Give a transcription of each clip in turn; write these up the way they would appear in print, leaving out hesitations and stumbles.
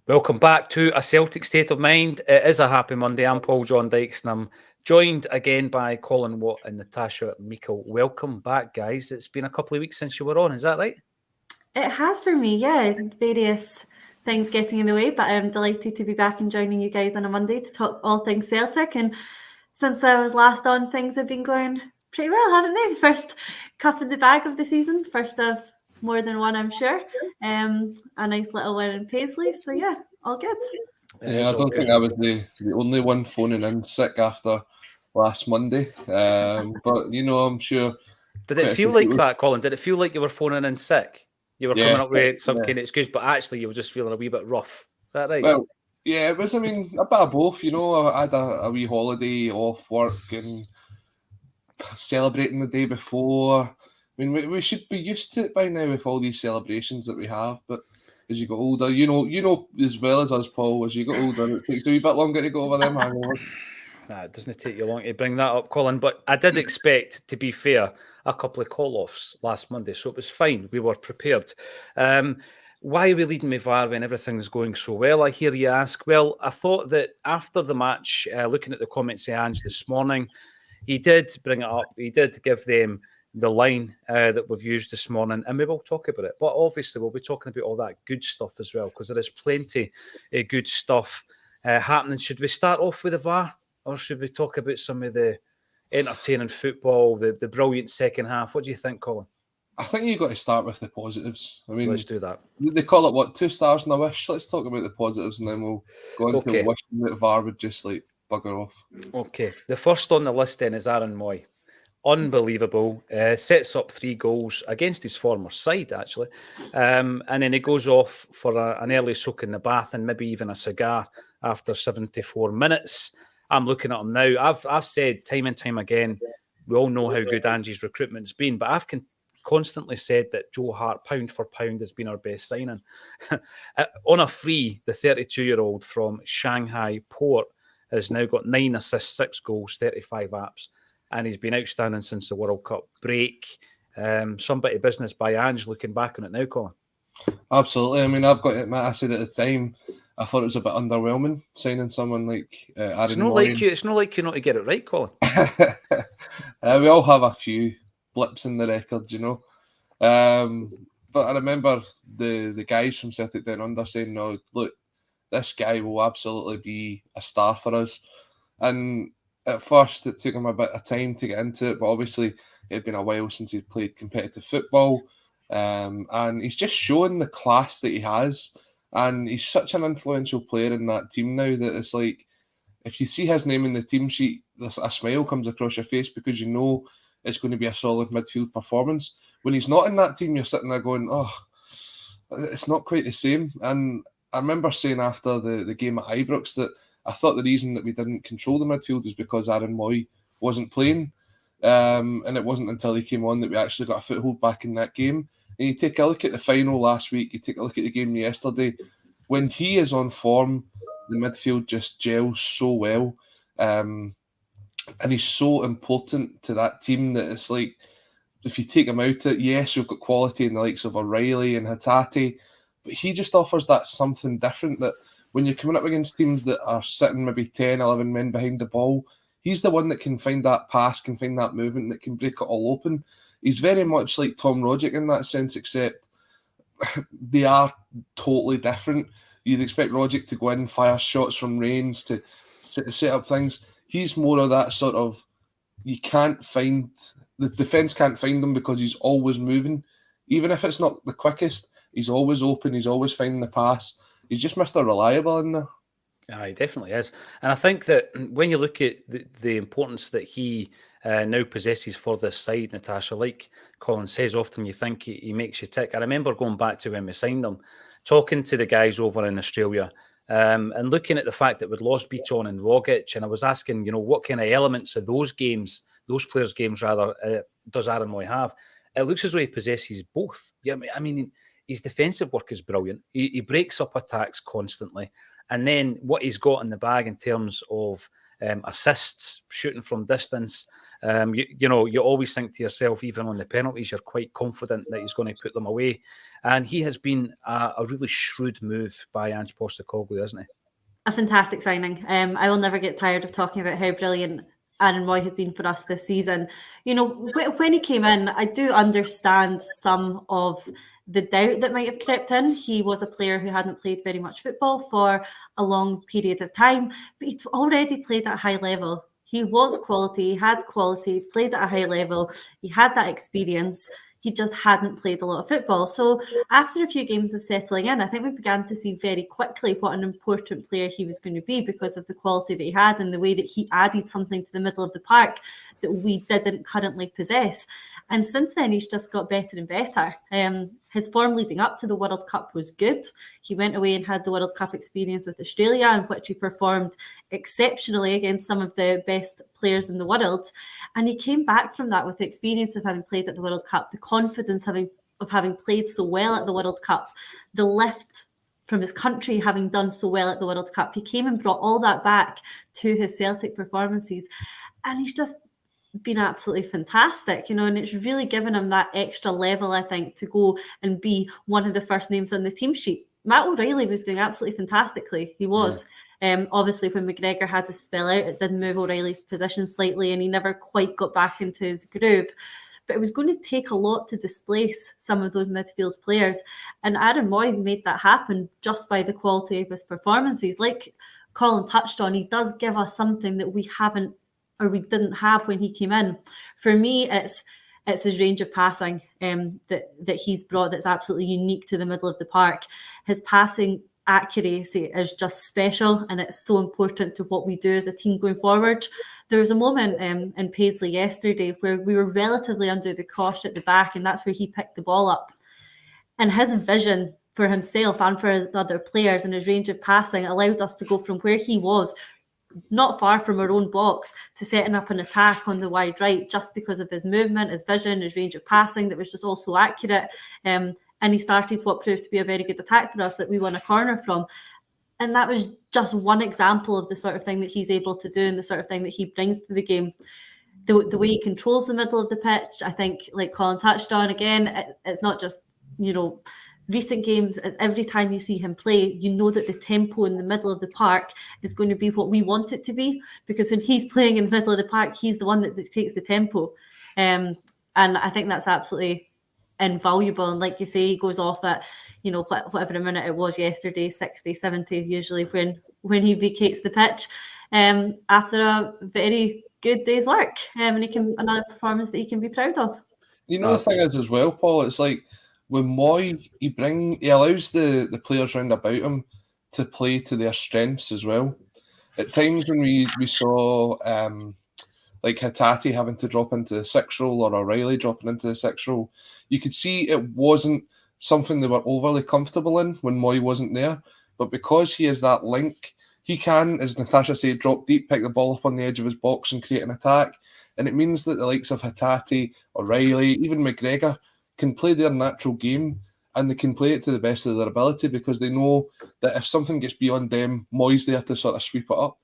Welcome back to A Celtic State of Mind. It is a happy Monday. I'm Paul John Dykes and I'm joined again by Colin Watt and Natasha Meikle. Welcome back, guys. It's been a couple of weeks since you were on, is that right? It has for me, yeah. Various things getting in the way, but I'm delighted to be back and joining you guys on a Monday to talk all things Celtic. And since I was last on, things have been going pretty well, haven't they? First cup in the bag of the season, first of more than one, I'm sure. A nice little win in Paisley. So yeah, all good. Yeah, I don't think I was the only one phoning in sick after last Monday. But, you know, I'm sure... Did it feel like that, Colin? Did it feel like you were phoning in sick? You were coming up with some kind of excuse, but actually you were just feeling a wee bit rough. Is that right? Well, yeah, it was, I mean, a bit of both, you know. I had a wee holiday off work and celebrating the day before. I mean, we should be used to it by now with all these celebrations that we have, but as you get older, you know as well as us, Paul, as you get older, it takes a wee bit longer to go over them hangovers. Nah, it doesn't take you long to bring that up, Colin, but I did expect, to be fair, a couple of call-offs last Monday, so it was fine. We were prepared. Why are we leading with VAR when everything's going so well, I hear you ask? Well, I thought that after the match, looking at the comments of Ange this morning, he did bring it up. He did give them the line that we've used this morning, and we will talk about it. But obviously, we'll be talking about all that good stuff as well, because there is plenty of good stuff happening. Should we start off with the VAR, or should we talk about some of the entertaining football, the brilliant second half? What do you think, Colin? I think you've got to start with the positives. I mean, let's do that. They call it, what, 2 stars and a wish? Let's talk about the positives, and then we'll go into wishing that VAR would just, like, bugger off. Okay. The first on the list then is Aaron Moy. Unbelievable. Sets up 3 goals against his former side, actually. And then he goes off for an early soak in the bath and maybe even a cigar after 74 minutes. I'm looking at him now. I've said time and time again, we all know how good Ange's recruitment's been, but I've constantly said that Joe Hart, pound for pound, has been our best signing. On a free, the 32-year-old from Shanghai Port has now got 9 assists, 6 goals, 35 apps, and he's been outstanding since the World Cup break. Some bit of business by Ange looking back on it now, Colin. Absolutely. I mean, I've got to admit, I said at the time, I thought it was a bit underwhelming signing someone like Aaron Moy. It's not like you not to get it right, Colin. We all have a few blips in the record, you know. But I remember the guys from Celtic Down Under saying, no, look, this guy will absolutely be a star for us. And at first, it took him a bit of time to get into it, but obviously it had been a while since he'd played competitive football. And he's just showing the class that he has. And he's such an influential player in that team now that it's like, if you see his name in the team sheet, a smile comes across your face because you know it's going to be a solid midfield performance. When he's not in that team, you're sitting there going, oh, it's not quite the same. And I remember saying after the game at Ibrox that I thought the reason that we didn't control the midfield is because Aaron Moy wasn't playing. And it wasn't until he came on that we actually got a foothold back in that game. And you take a look at the final last week, you take a look at the game yesterday, when he is on form, the midfield just gels so well. And he's so important to that team that it's like, if you take him out, yes, we've got quality in the likes of O'Reilly and Hatate, but he just offers that something different that when you're coming up against teams that are sitting maybe 10, 11 men behind the ball, he's the one that can find that pass, can find that movement, that can break it all open. He's very much like Tom Rogic in that sense, except they are totally different. You'd expect Rogic to go in, fire shots from range, to set up things. He's more of that sort of, you can't find, the defence can't find him because he's always moving. Even if it's not the quickest, he's always open, he's always finding the pass. He's just Mr. Reliable in there. Yeah, he definitely is. And I think that when you look at the importance that he now possesses for this side, Natasha, like Colin says, often you think he makes you tick. I remember going back to when we signed him, talking to the guys over in Australia, and looking at the fact that we'd lost Beaton and Rogic, and I was asking, you know, what kind of elements of those players' games rather, does Aaron Moy have? It looks as though he possesses both. Yeah, I mean, his defensive work is brilliant. He breaks up attacks constantly. And then what he's got in the bag in terms of assists, shooting from distance. You know, you always think to yourself, even on the penalties, you're quite confident that he's going to put them away. And he has been a really shrewd move by Ange Postecoglou, isn't he? A fantastic signing. I will never get tired of talking about how brilliant Aaron Moy has been for us this season. You know, when he came in, I do understand some of the doubt that might have crept in. He was a player who hadn't played very much football for a long period of time, but he'd already played at a high level. He was quality, he had quality, played at a high level, he had that experience. He just hadn't played a lot of football. So after a few games of settling in, I think we began to see very quickly what an important player he was going to be because of the quality that he had and the way that he added something to the middle of the park that we didn't currently possess. And since then, he's just got better and better. His form leading up to the World Cup was good. He went away and had the World Cup experience with Australia, in which he performed exceptionally against some of the best players in the world. And he came back from that with the experience of having played at the World Cup, the confidence of having played so well at the World Cup, the lift from his country having done so well at the World Cup. He came and brought all that back to his Celtic performances. And he's just been absolutely fantastic, you know, and it's really given him that extra level, I think, to go and be one of the first names on the team sheet. Matt O'Reilly was doing absolutely fantastically. He was. Obviously, when McGregor had to spell out, it did move O'Reilly's position slightly and he never quite got back into his groove. But it was going to take a lot to displace some of those midfield players. And Aaron Moy made that happen just by the quality of his performances. Like Colin touched on, he does give us something that we haven't or we didn't have when he came in. For me, it's his range of passing that he's brought that's absolutely unique to the middle of the park. His passing accuracy is just special and it's so important to what we do as a team going forward. There was a moment in Paisley yesterday where we were relatively under the cosh at the back and that's where he picked the ball up. And his vision for himself and for the other players and his range of passing allowed us to go from where he was not far from our own box to setting up an attack on the wide right just because of his movement, his vision, his range of passing that was just all so accurate. And he started what proved to be a very good attack for us that we won a corner from. And that was just one example of the sort of thing that he's able to do and the sort of thing that he brings to the game. The way he controls the middle of the pitch, I think, like Colin touched on, again, it's not just, you know, recent games, it's every time you see him play, you know that the tempo in the middle of the park is going to be what we want it to be, because when he's playing in the middle of the park, he's the one that dictates the tempo. And I think that's absolutely invaluable. And like you say, he goes off at, you know, whatever minute it was yesterday, 60, 70 usually when he vacates the pitch after a very good day's work. And he can another performance that he can be proud of. You know, the thing is as well, Paul, it's like, when Moy, he allows the players round about him to play to their strengths as well. At times when we saw like Hatate having to drop into the 6 role or O'Reilly dropping into the 6 role, you could see it wasn't something they were overly comfortable in when Moy wasn't there. But because he is that link, he can, as Natasha said, drop deep, pick the ball up on the edge of his box and create an attack. And it means that the likes of Hatate, O'Reilly, even McGregor, can play their natural game and they can play it to the best of their ability because they know that if something gets beyond them, Moy's there to sort of sweep it up.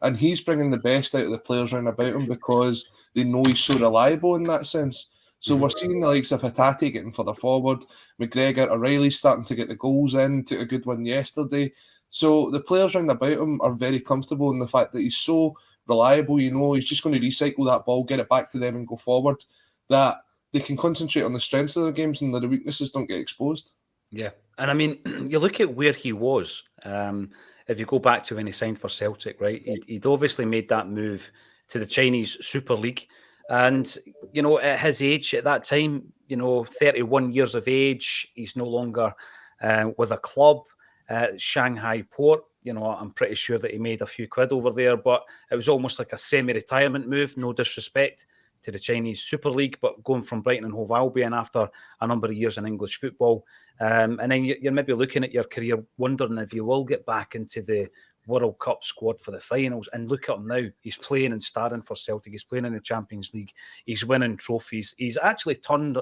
And he's bringing the best out of the players around about him because they know he's so reliable in that sense. So we're seeing the likes of Hatate getting further forward, McGregor, O'Reilly starting to get the goals in, took a good one yesterday. So the players around about him are very comfortable in the fact that he's so reliable, you know, he's just going to recycle that ball, get it back to them and go forward, that they can concentrate on the strengths of their games and the weaknesses don't get exposed. Yeah. And I mean, you look at where he was. If you go back to when he signed for Celtic, right, he'd obviously made that move to the Chinese Super League. And, you know, at his age at that time, you know, 31 years of age, he's no longer with a club. Shanghai Port, you know, I'm pretty sure that he made a few quid over there, but it was almost like a semi-retirement move, no disrespect to the Chinese Super League, but going from Brighton and Hove Albion after a number of years in English football. And then you're maybe looking at your career, wondering if you will get back into the World Cup squad for the finals. And look at him now. He's playing and starting for Celtic. He's playing in the Champions League. He's winning trophies. He's actually turned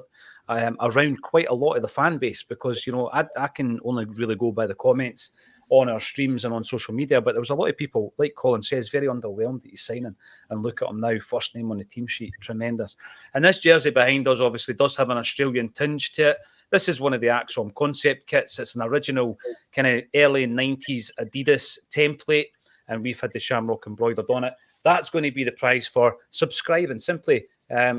around quite a lot of the fan base, because, you know, I can only really go by the comments on our streams and on social media, but there was a lot of people, like Colin says, very underwhelmed at his signing. And look at him now, first name on the team sheet, tremendous. And this jersey behind us obviously does have an Australian tinge to it. This is one of the Acsom concept kits. It's an original kind of early 90s Adidas template, and we've had the shamrock embroidered on it. That's going to be the prize for subscribing. Simply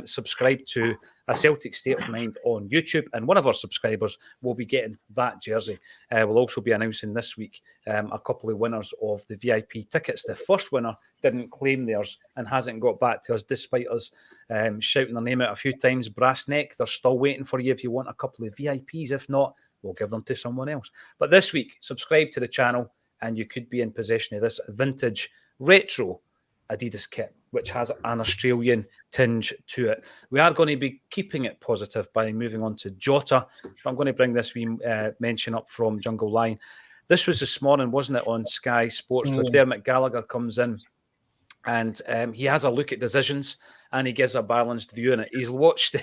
subscribe to A Celtic State of Mind on YouTube, and one of our subscribers will be getting that jersey. We'll also be announcing this week a couple of winners of the VIP tickets. The first winner didn't claim theirs and hasn't got back to us, despite us shouting their name out a few times. Brass neck, they're still waiting for you if you want a couple of VIPs. If not, we'll give them to someone else. But this week, subscribe to the channel and you could be in possession of this vintage retro Adidas kit, which has an Australian tinge to it. We are going to be keeping it positive by moving on to Jota, but I'm going to bring this wee mention up from Jungle Line. This was this morning, wasn't it, on Sky Sports, where Dermot Gallagher comes in and he has a look at decisions and he gives a balanced view on it. He's watched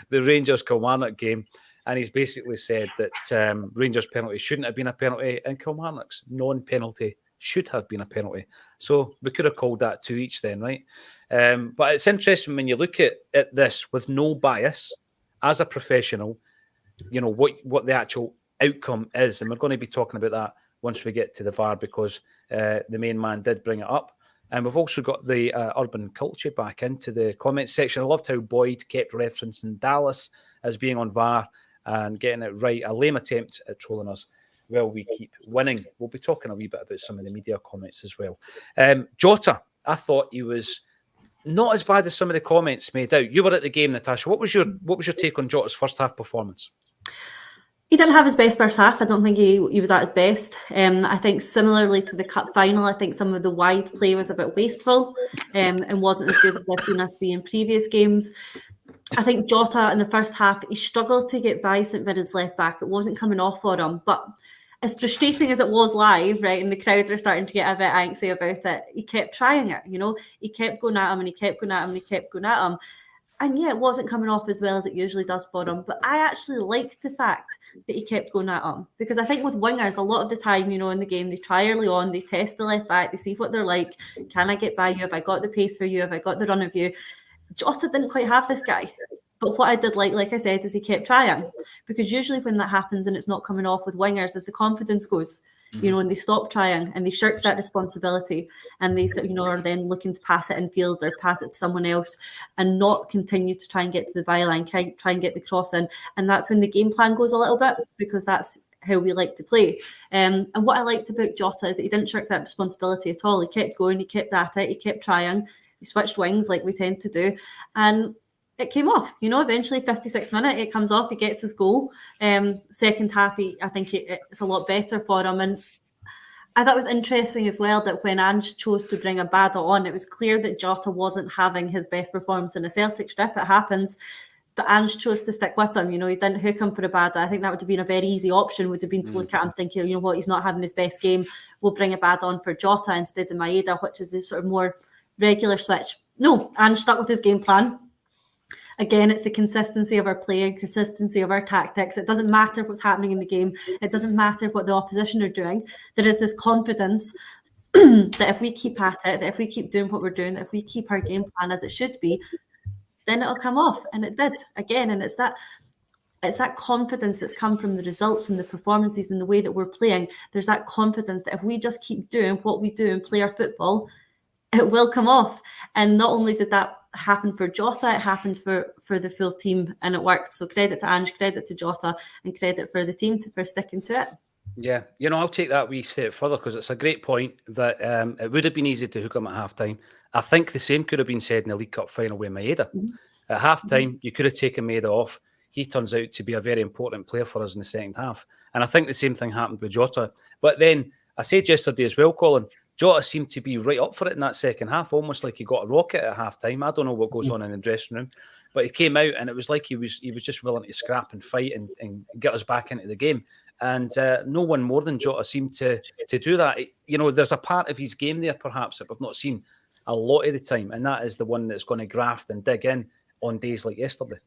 the Rangers Kilmarnock game, and he's basically said that Rangers penalty shouldn't have been a penalty and Kilmarnock's non-penalty should have been a penalty. So we could have called that 2 each then, right? But it's interesting when you look at this with no bias as a professional, you know, what the actual outcome is. And we're going to be talking about that once we get to the VAR, because the main man did bring it up. And we've also got the urban culture back into the comments section. I loved how Boyd kept referencing Dallas as being on VAR and getting it right. A lame attempt at trolling us. Well, we keep winning. We'll be talking a wee bit about some of the media comments as well. Jota, I thought he was not as bad as some of the comments made out. You were at the game, Natasha. What was your take on Jota's first half performance? He didn't have his best first half. I don't think he was at his best. I think similarly to the cup final, I think some of the wide play was a bit wasteful and wasn't as good as I've seen us be in previous games. I think Jota in the first half, he struggled to get by St Mirren's left back. It wasn't coming off for him. But as frustrating as it was live, right, and the crowd are starting to get a bit anxious about it, he kept trying it, you know. He kept going at him and he kept going at him and he kept going at him. And yeah, it wasn't coming off as well as it usually does for him. But I actually liked the fact that he kept going at him. Because I think with wingers, a lot of the time, you know, in the game, they try early on, they test the left back, they see what they're like. Can I get by you? Have I got the pace for you? Have I got the run of you? Jota didn't quite have this guy. But what I did like I said, is he kept trying. Because usually when that happens and it's not coming off with wingers, as the confidence goes, you know, and they stop trying and they shirk that responsibility and they, you know, are then looking to pass it in field or pass it to someone else and not continue to try and get to the byline, try and get the cross in. And that's when the game plan goes a little bit, because that's how we like to play. And what I liked about Jota is that he didn't shirk that responsibility at all. He kept going, he kept at it, he kept trying, he switched wings like we tend to do. And it came off, you know, eventually 56th minute, it comes off, he gets his goal. Second half, I think it's a lot better for him. And I thought it was interesting as well that when Ange chose to bring Abada on, it was clear that Jota wasn't having his best performance in a Celtic strip. It happens. But Ange chose to stick with him. You know, he didn't hook him for Abada. I think that would have been a very easy option, would have been to look at him thinking, you know what, he's not having his best game. We'll bring Abada on for Jota instead of Maeda, which is the sort of more regular switch. No, Ange stuck with his game plan. Again, it's the consistency of our play and consistency of our tactics. It doesn't matter what's happening in the game. It doesn't matter what the opposition are doing. There is this confidence that if we keep at it, that if we keep doing what we're doing, that if we keep our game plan as it should be, then it'll come off. And it did again. And it's that confidence that's come from the results and the performances and the way that we're playing. There's that confidence that if we just keep doing what we do and play our football, it will come off. And not only did that happen for Jota, it happened for the full team, and it worked. So credit to Ange, credit to Jota, and credit for the team for sticking to it. Yeah, you know, I'll take that wee step further, because it's a great point that it would have been easy to hook him at half-time. I think the same could have been said in the League Cup final with Maeda. At half-time, you could have taken Maeda off. He turns out to be a very important player for us in the second half. And I think the same thing happened with Jota. But then, I said yesterday as well, Colin, Jota seemed to be right up for it in that second half, almost like he got a rocket at half-time. I don't know what goes on in the dressing room, but he came out and it was like he was just willing to scrap and fight and get us back into the game. And no one more than Jota seemed to do that. You know, there's a part of his game there, perhaps, that we've not seen a lot of the time, and that is the one that's going to graft and dig in on days like yesterday.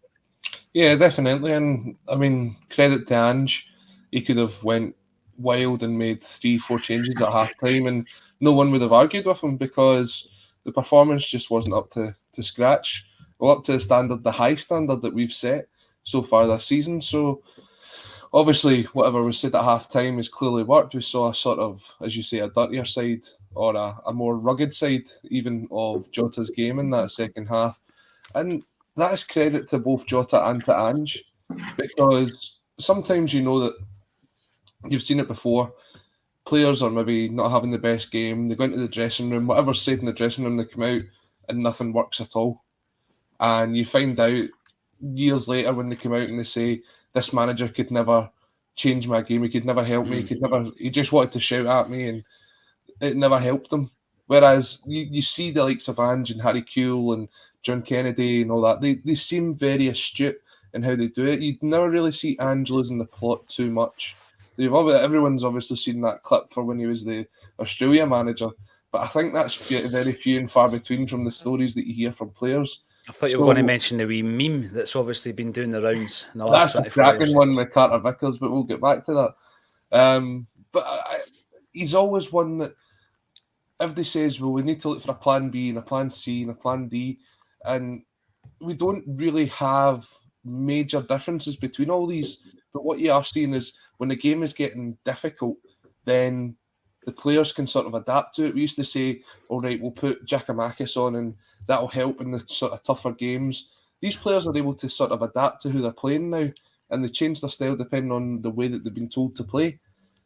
Yeah, definitely. And I mean, credit to Ange. He could have went wild and made 3-4 changes at half time, and no one would have argued with him because the performance just wasn't up to scratch, or up to the high standard that we've set so far this season. So obviously, whatever was said at half time has clearly worked. We saw a sort of, as you say, a dirtier side or a more rugged side even of Jota's game in that second half. And that is credit to both Jota and to Ange, because sometimes you know that you've seen it before. Players are maybe not having the best game. They go into the dressing room, whatever's said in the dressing room, they come out and nothing works at all. And you find out years later when they come out and they say, this manager could never change my game. He could never help me. He just wanted to shout at me and it never helped him. Whereas you see the likes of Ange and Harry Kewell and John Kennedy and all that, they seem very astute in how they do it. You'd never really see Ange losing the plot too much. Everyone's obviously seen that clip for when he was the Australia manager, but I think that's very few and far between from the stories that you hear from players. I thought you were going to mention the wee meme that's obviously been doing the rounds in the last 24 hours. That's a cracking one with Carter Vickers, but we'll get back to that. He's always one that everybody says, well, we need to look for a plan B and a plan C and a plan D, and we don't really have major differences between all these. But what you are seeing is when the game is getting difficult, then the players can sort of adapt to it. We used to say, all right, we'll put Giakoumakis on and that'll help in the sort of tougher games. These players are able to sort of adapt to who they're playing now, and they change their style depending on the way that they've been told to play.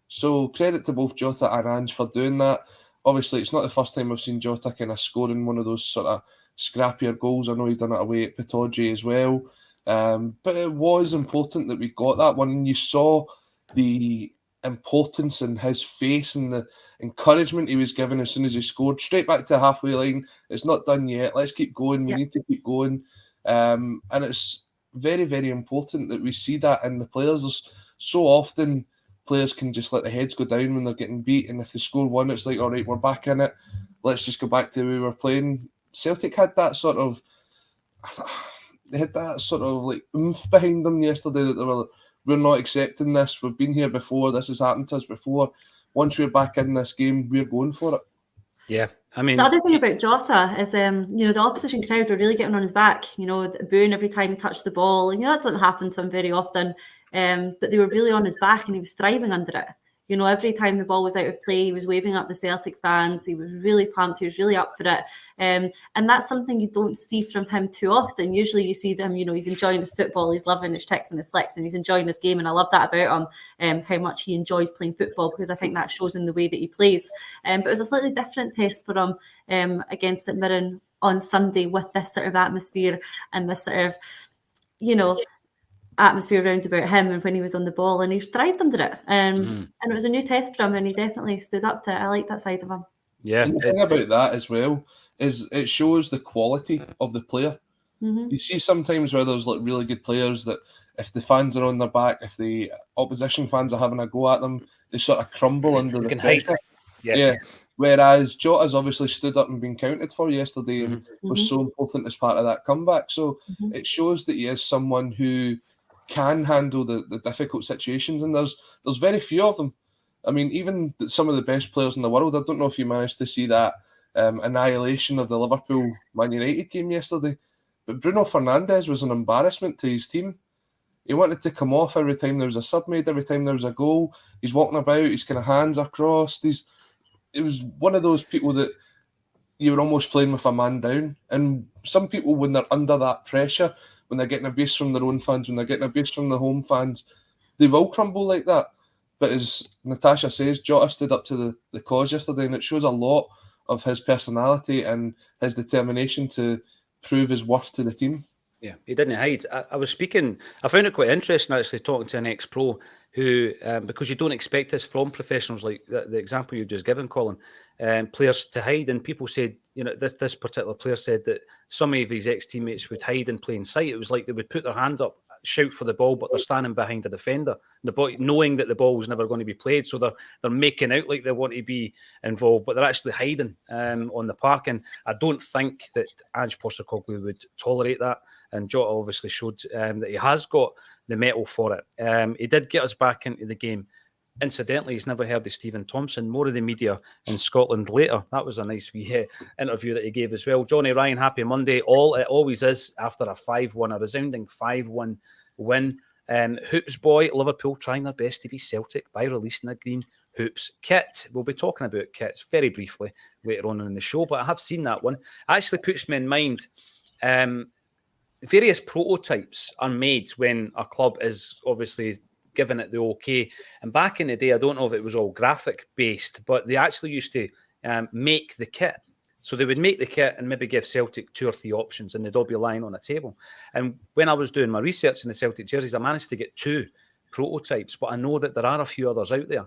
So credit to both Jota and Ange for doing that. Obviously, it's not the first time I've seen Jota kind of scoring one of those sort of scrappier goals. I know he'd done it away at Pataudry as well. But it was important that we got that one. And you saw the importance in his face and the encouragement he was given as soon as he scored. Straight back to the halfway line. It's not done yet. Let's keep going. We need to keep going. And it's very, very important that we see that in the players. There's so often players can just let the heads go down when they're getting beat. And if they score one, it's like, all right, we're back in it. Let's just go back to the way we were playing. Celtic had that sort of... They had that sort of like oomph behind them yesterday that they were, we're not accepting this. We've been here before. This has happened to us before. Once we're back in this game, we're going for it. Yeah, I mean... The other thing about Jota is, the opposition crowd were really getting on his back, booing every time he touched the ball. And, that doesn't happen to him very often. But they were really on his back and he was thriving under it. Every time the ball was out of play, he was waving up the Celtic fans. He was really pumped. He was really up for it. And that's something you don't see from him too often. Usually you see them, he's enjoying his football. He's loving his tricks and his flicks and he's enjoying his game. And I love that about him, how much he enjoys playing football, because I think that shows in the way that he plays. But it was a slightly different test for him against St Mirren on Sunday with this sort of atmosphere and this sort of, atmosphere around about him and when he was on the ball, and he thrived under it. And it was a new test for him and he definitely stood up to it. I like that side of him. Yeah. And the thing about that as well is it shows the quality of the player. You see sometimes where there's like really good players that if the fans are on their back, if the opposition fans are having a go at them, they sort of crumble under the pressure. Yeah. Whereas Jota's obviously stood up and been counted for yesterday and was so important as part of that comeback. So it shows that he is someone who can handle the difficult situations, and there's very few of them. I mean, even some of the best players in the world, I don't know if you managed to see that annihilation of the Liverpool-Man United game yesterday, but Bruno Fernandes was an embarrassment to his team. He wanted to come off every time there was a sub made, every time there was a goal. He's walking about, his kind of hands are crossed. It was one of those people that you were almost playing with a man down. And some people, when they're under that pressure, when they're getting abuse from their own fans, when they're getting abuse from the home fans, they will crumble like that. But as Natasha says, Jota stood up to the cause yesterday, and it shows a lot of his personality and his determination to prove his worth to the team. Yeah, he didn't hide. I was speaking, I found it quite interesting actually talking to an ex-pro who, because you don't expect this from professionals, like the example you've just given, Colin, players to hide. And people said, this particular player said that some of his ex-teammates would hide in plain sight. It was like they would put their hands up shout for the ball, but they're standing behind the defender, knowing that the ball was never going to be played. So they're making out like they want to be involved, but they're actually hiding on the park. And I don't think that Ange Postecoglou would tolerate that. And Jota obviously showed that he has got the mettle for it. He did get us back into the game. Incidentally, he's never heard of Stephen Thompson. More of the media in Scotland later. That was a nice wee interview that he gave as well. Johnny Ryan, happy Monday. It always is after a 5-1, a resounding 5-1 win. Hoops boy, Liverpool trying their best to be Celtic by releasing a green Hoops kit. We'll be talking about kits very briefly later on in the show, but I have seen that one. It actually puts me in mind. Various prototypes are made when a club is obviously given it the okay. And back in the day, I don't know if it was all graphic based, but they actually used to make the kit. So they would make the kit and maybe give Celtic 2 or 3 options, and they'd all be lying on a table. And when I was doing my research in the Celtic jerseys, I managed to get 2 prototypes, but I know that there are a few others out there.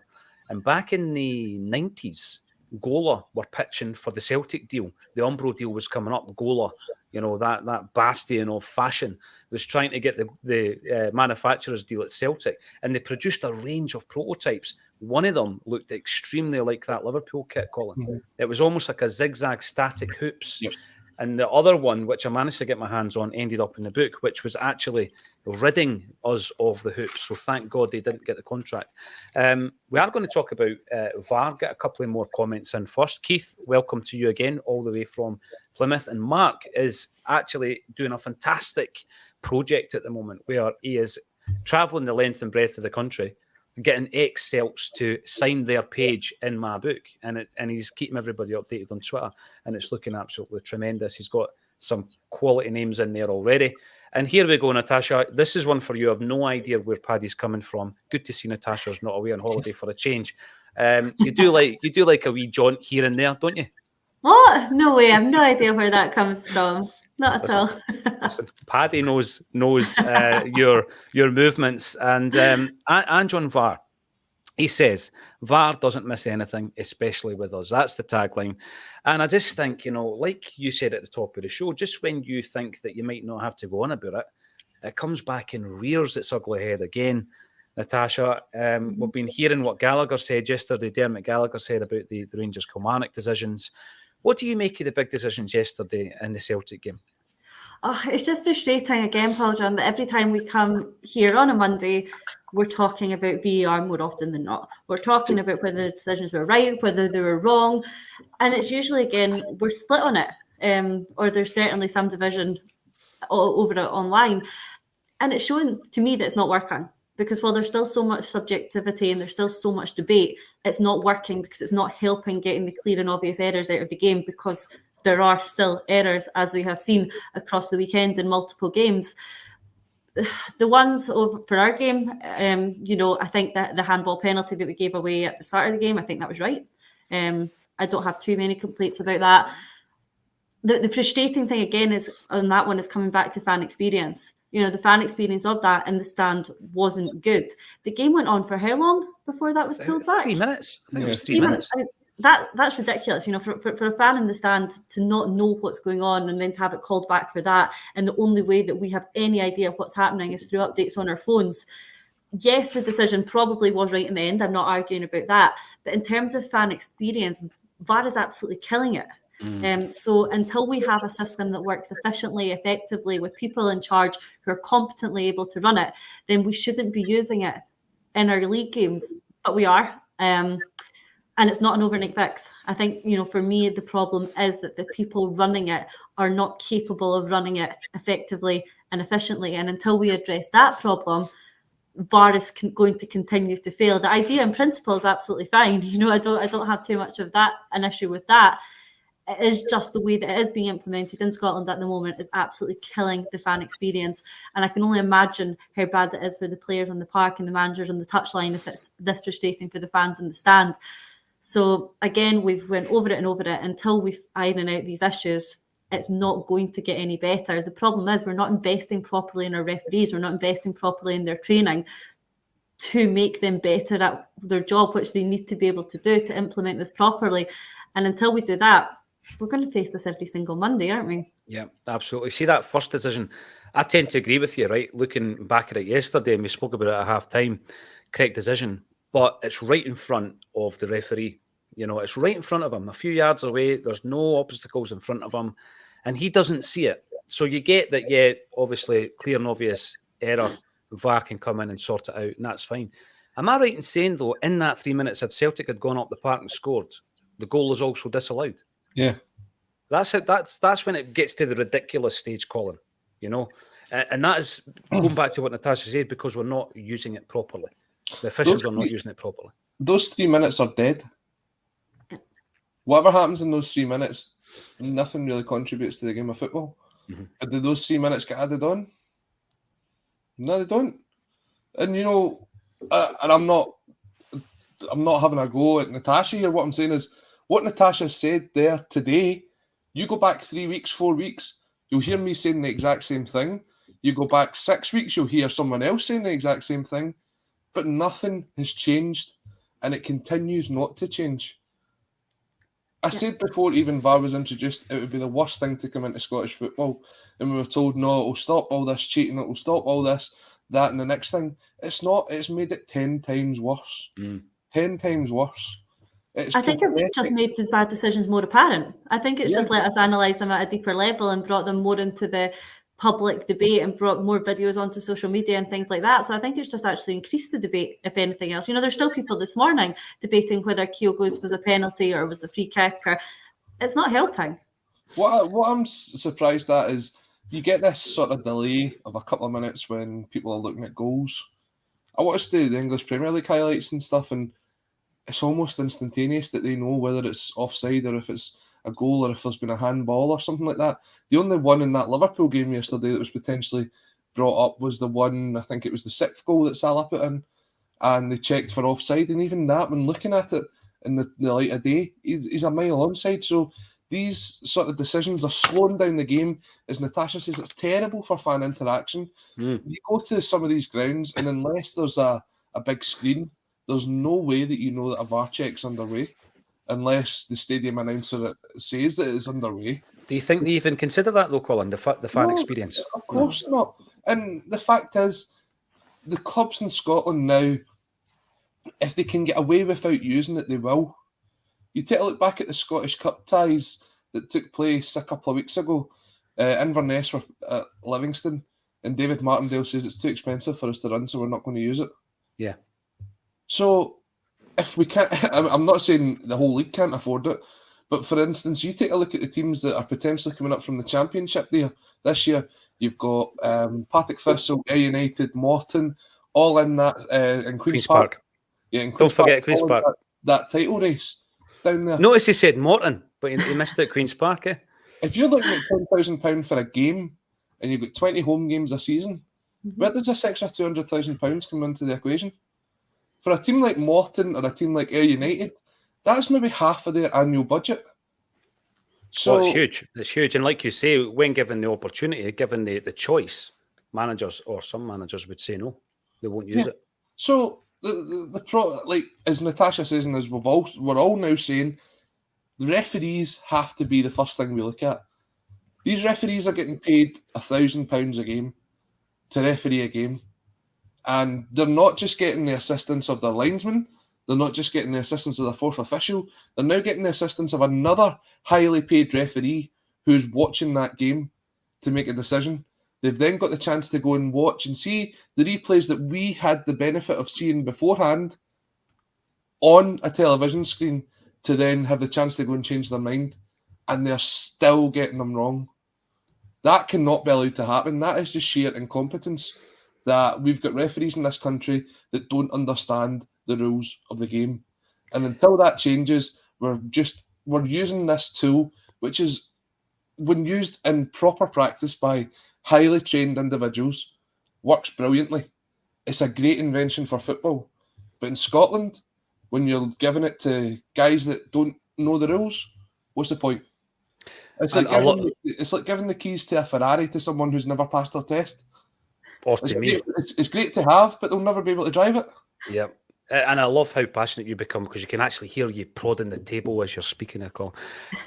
And back in the 90s, Gola were pitching for the Celtic deal. The Umbro deal was coming up. Gola, that bastion of fashion, was trying to get the manufacturer's deal at Celtic, and they produced a range of prototypes. One of them looked extremely like that Liverpool kit, Colin. Mm-hmm. It was almost like a zigzag static hoops. Yep. And the other one, which I managed to get my hands on, ended up in the book, which was actually ridding us of the hoops. So thank God they didn't get the contract. We are going to talk about VAR, get a couple of more comments in first. Keith, welcome to you again, all the way from Plymouth. And Mark is actually doing a fantastic project at the moment where he is travelling the length and breadth of the country, getting ex-Celts to sign their page in my book, and he's keeping everybody updated on Twitter, and it's looking absolutely tremendous. He's got some quality names in there already. And here we go, Natasha. This is one for you. I have no idea where Paddy's coming from. Good to see Natasha's not away on holiday for a change. You do like a wee jaunt here and there, don't you? What? No way. I have no idea where that comes from. Not at all. Listen, Paddy knows your movements. And Ange on VAR, he says, VAR doesn't miss anything, especially with us. That's the tagline. And I just think, like you said at the top of the show, just when you think that you might not have to go on about it, it comes back and rears its ugly head again. Natasha, we've been hearing what Gallagher said yesterday, Dermot Gallagher said about the Rangers Kilmarnock decisions. What do you make of the big decisions yesterday in the Celtic game? Oh, it's just frustrating again, Paul John, that every time we come here on a Monday, we're talking about VAR more often than not. We're talking about whether the decisions were right, whether they were wrong. And it's usually, again, we're split on it. Or there's certainly some division over it online. And it's showing to me that it's not working. Because while there's still so much subjectivity and there's still so much debate, it's not working because it's not helping getting the clear and obvious errors out of the game, because there are still errors, as we have seen across the weekend in multiple games. The ones for our game, I think that the handball penalty that we gave away at the start of the game, I think that was right. I don't have too many complaints about that. The frustrating thing again is on that one is coming back to fan experience. The fan experience of that in the stand wasn't good. The game went on for how long before that was pulled back? 3 minutes. I think it was 3 minutes. I mean, that's ridiculous. For a fan in the stand to not know what's going on and then to have it called back for that, and the only way that we have any idea of what's happening is through updates on our phones. Yes, the decision probably was right in the end. I'm not arguing about that. But in terms of fan experience, VAR is absolutely killing it. So until we have a system that works efficiently, effectively, with people in charge who are competently able to run it, then we shouldn't be using it in our league games. But we are. And it's not an overnight fix. I think, for me, the problem is that the people running it are not capable of running it effectively and efficiently. And until we address that problem, VAR is going to continue to fail. The idea in principle is absolutely fine. I don't have too much of an issue with that. It is just the way that it is being implemented in Scotland at the moment is absolutely killing the fan experience. And I can only imagine how bad it is for the players on the park and the managers on the touchline if it's this frustrating for the fans in the stand. So again, we've went over it and over it until we iron out these issues. It's not going to get any better. The problem is we're not investing properly in our referees. We're not investing properly in their training to make them better at their job, which they need to be able to do to implement this properly. And until we do that, we're going to face this every single Monday, aren't we? Yeah, absolutely. See that first decision, I tend to agree with you, right? Looking back at it yesterday, and we spoke about it at half-time, correct decision, but it's right in front of the referee. It's right in front of him, a few yards away. There's no obstacles in front of him, and he doesn't see it. So you get that, yeah, obviously, clear and obvious error. VAR can come in and sort it out, and that's fine. Am I right in saying, though, in that 3 minutes, if Celtic had gone up the park and scored, the goal is also disallowed? Yeah. That's it. That's when it gets to the ridiculous stage, Colin. And that is going back to what Natasha said, because we're not using it properly. The officials are not using it properly. Those 3 minutes are dead. Whatever happens in those 3 minutes, nothing really contributes to the game of football. Mm-hmm. But did those 3 minutes get added on? No, they don't. And and I'm not having a go at Natasha here. What I'm saying is, what Natasha said there today, you go back 3 weeks, 4 weeks, you'll hear me saying the exact same thing. You go back 6 weeks, you'll hear someone else saying the exact same thing. But nothing has changed, and it continues not to change. I said before even VAR was introduced, it would be the worst thing to come into Scottish football. And we were told, no, it'll stop all this cheating, it'll stop all this, that, and the next thing. It's not. It's made it 10 times worse. 10 times worse. I think it's just made these bad decisions more apparent. I think it's just let us analyse them at a deeper level and brought them more into the public debate and brought more videos onto social media and things like that. So I think it's just actually increased the debate, if anything else. There's still people this morning debating whether Kyogo's was a penalty or was a free kick. It's not helping. What I'm surprised at is you get this sort of delay of a couple of minutes when people are looking at goals. I watched the English Premier League highlights and stuff, and it's almost instantaneous that they know whether it's offside or if it's a goal or if there's been a handball or something like that. The only one in that Liverpool game yesterday that was potentially brought up was the one, I think it was the 6th goal that Salah put in, and they checked for offside, and even that, when looking at it in the light of day, he's a mile onside. So these sort of decisions are slowing down the game. As Natasha says, it's terrible for fan interaction. You go to some of these grounds, and unless there's a big screen, there's no way that you know that a VAR check's underway, unless the stadium announcer says that it's underway. Do you think they even consider that, though, Colin, the fan experience? Of course not. And the fact is, the clubs in Scotland now, if they can get away without using it, they will. You take a look back at the Scottish Cup ties that took place a couple of weeks ago. Inverness were at Livingston, and David Martindale says it's too expensive for us to run, so we're not going to use it. Yeah. So if we can't, I'm not saying the whole league can't afford it, but for instance, you take a look at the teams that are potentially coming up from the Championship there this year. You've got Partick Thistle, Ayr United, Morton, all in that in Queen's Park. Yeah, in Don't forget Queen's Park. That title race down there. Notice he said Morton, but he missed it at Queen's Park. If you're looking at £10,000 for a game and you've got 20 home games a season, where does this extra £200,000 come into the equation? For a team like Morton or a team like Ayr United, that's maybe half of their annual budget. So it's huge. It's huge. And like you say, when given the opportunity, given the choice, managers or some managers would say no, they won't use it. So like as Natasha says, and as we're all now saying, the referees have to be the first thing we look at. These referees are getting paid £1,000 a game to referee a game. And they're not just getting the assistance of their linesman, they're not just getting the assistance of the fourth official, they're now getting the assistance of another highly paid referee who's watching that game to make a decision. They've then got the chance to go and watch and see the replays that we had the benefit of seeing beforehand on a television screen, to then have the chance to go and change their mind, and they're still getting them wrong. That cannot be allowed to happen. That is just sheer incompetence. That we've got referees in this country that don't understand the rules of the game. And until that changes, we're using this tool, which is, when used in proper practice by highly trained individuals, works brilliantly. It's a great invention for football. But in Scotland, when you're giving it to guys that don't know the rules, what's the point? It's like giving the keys to a Ferrari to someone who's never passed their test. Or to me. It's great to have, but they'll never be able to drive it. Yeah. And I love how passionate you become, because you can actually hear you prodding the table as you're speaking there, Colin.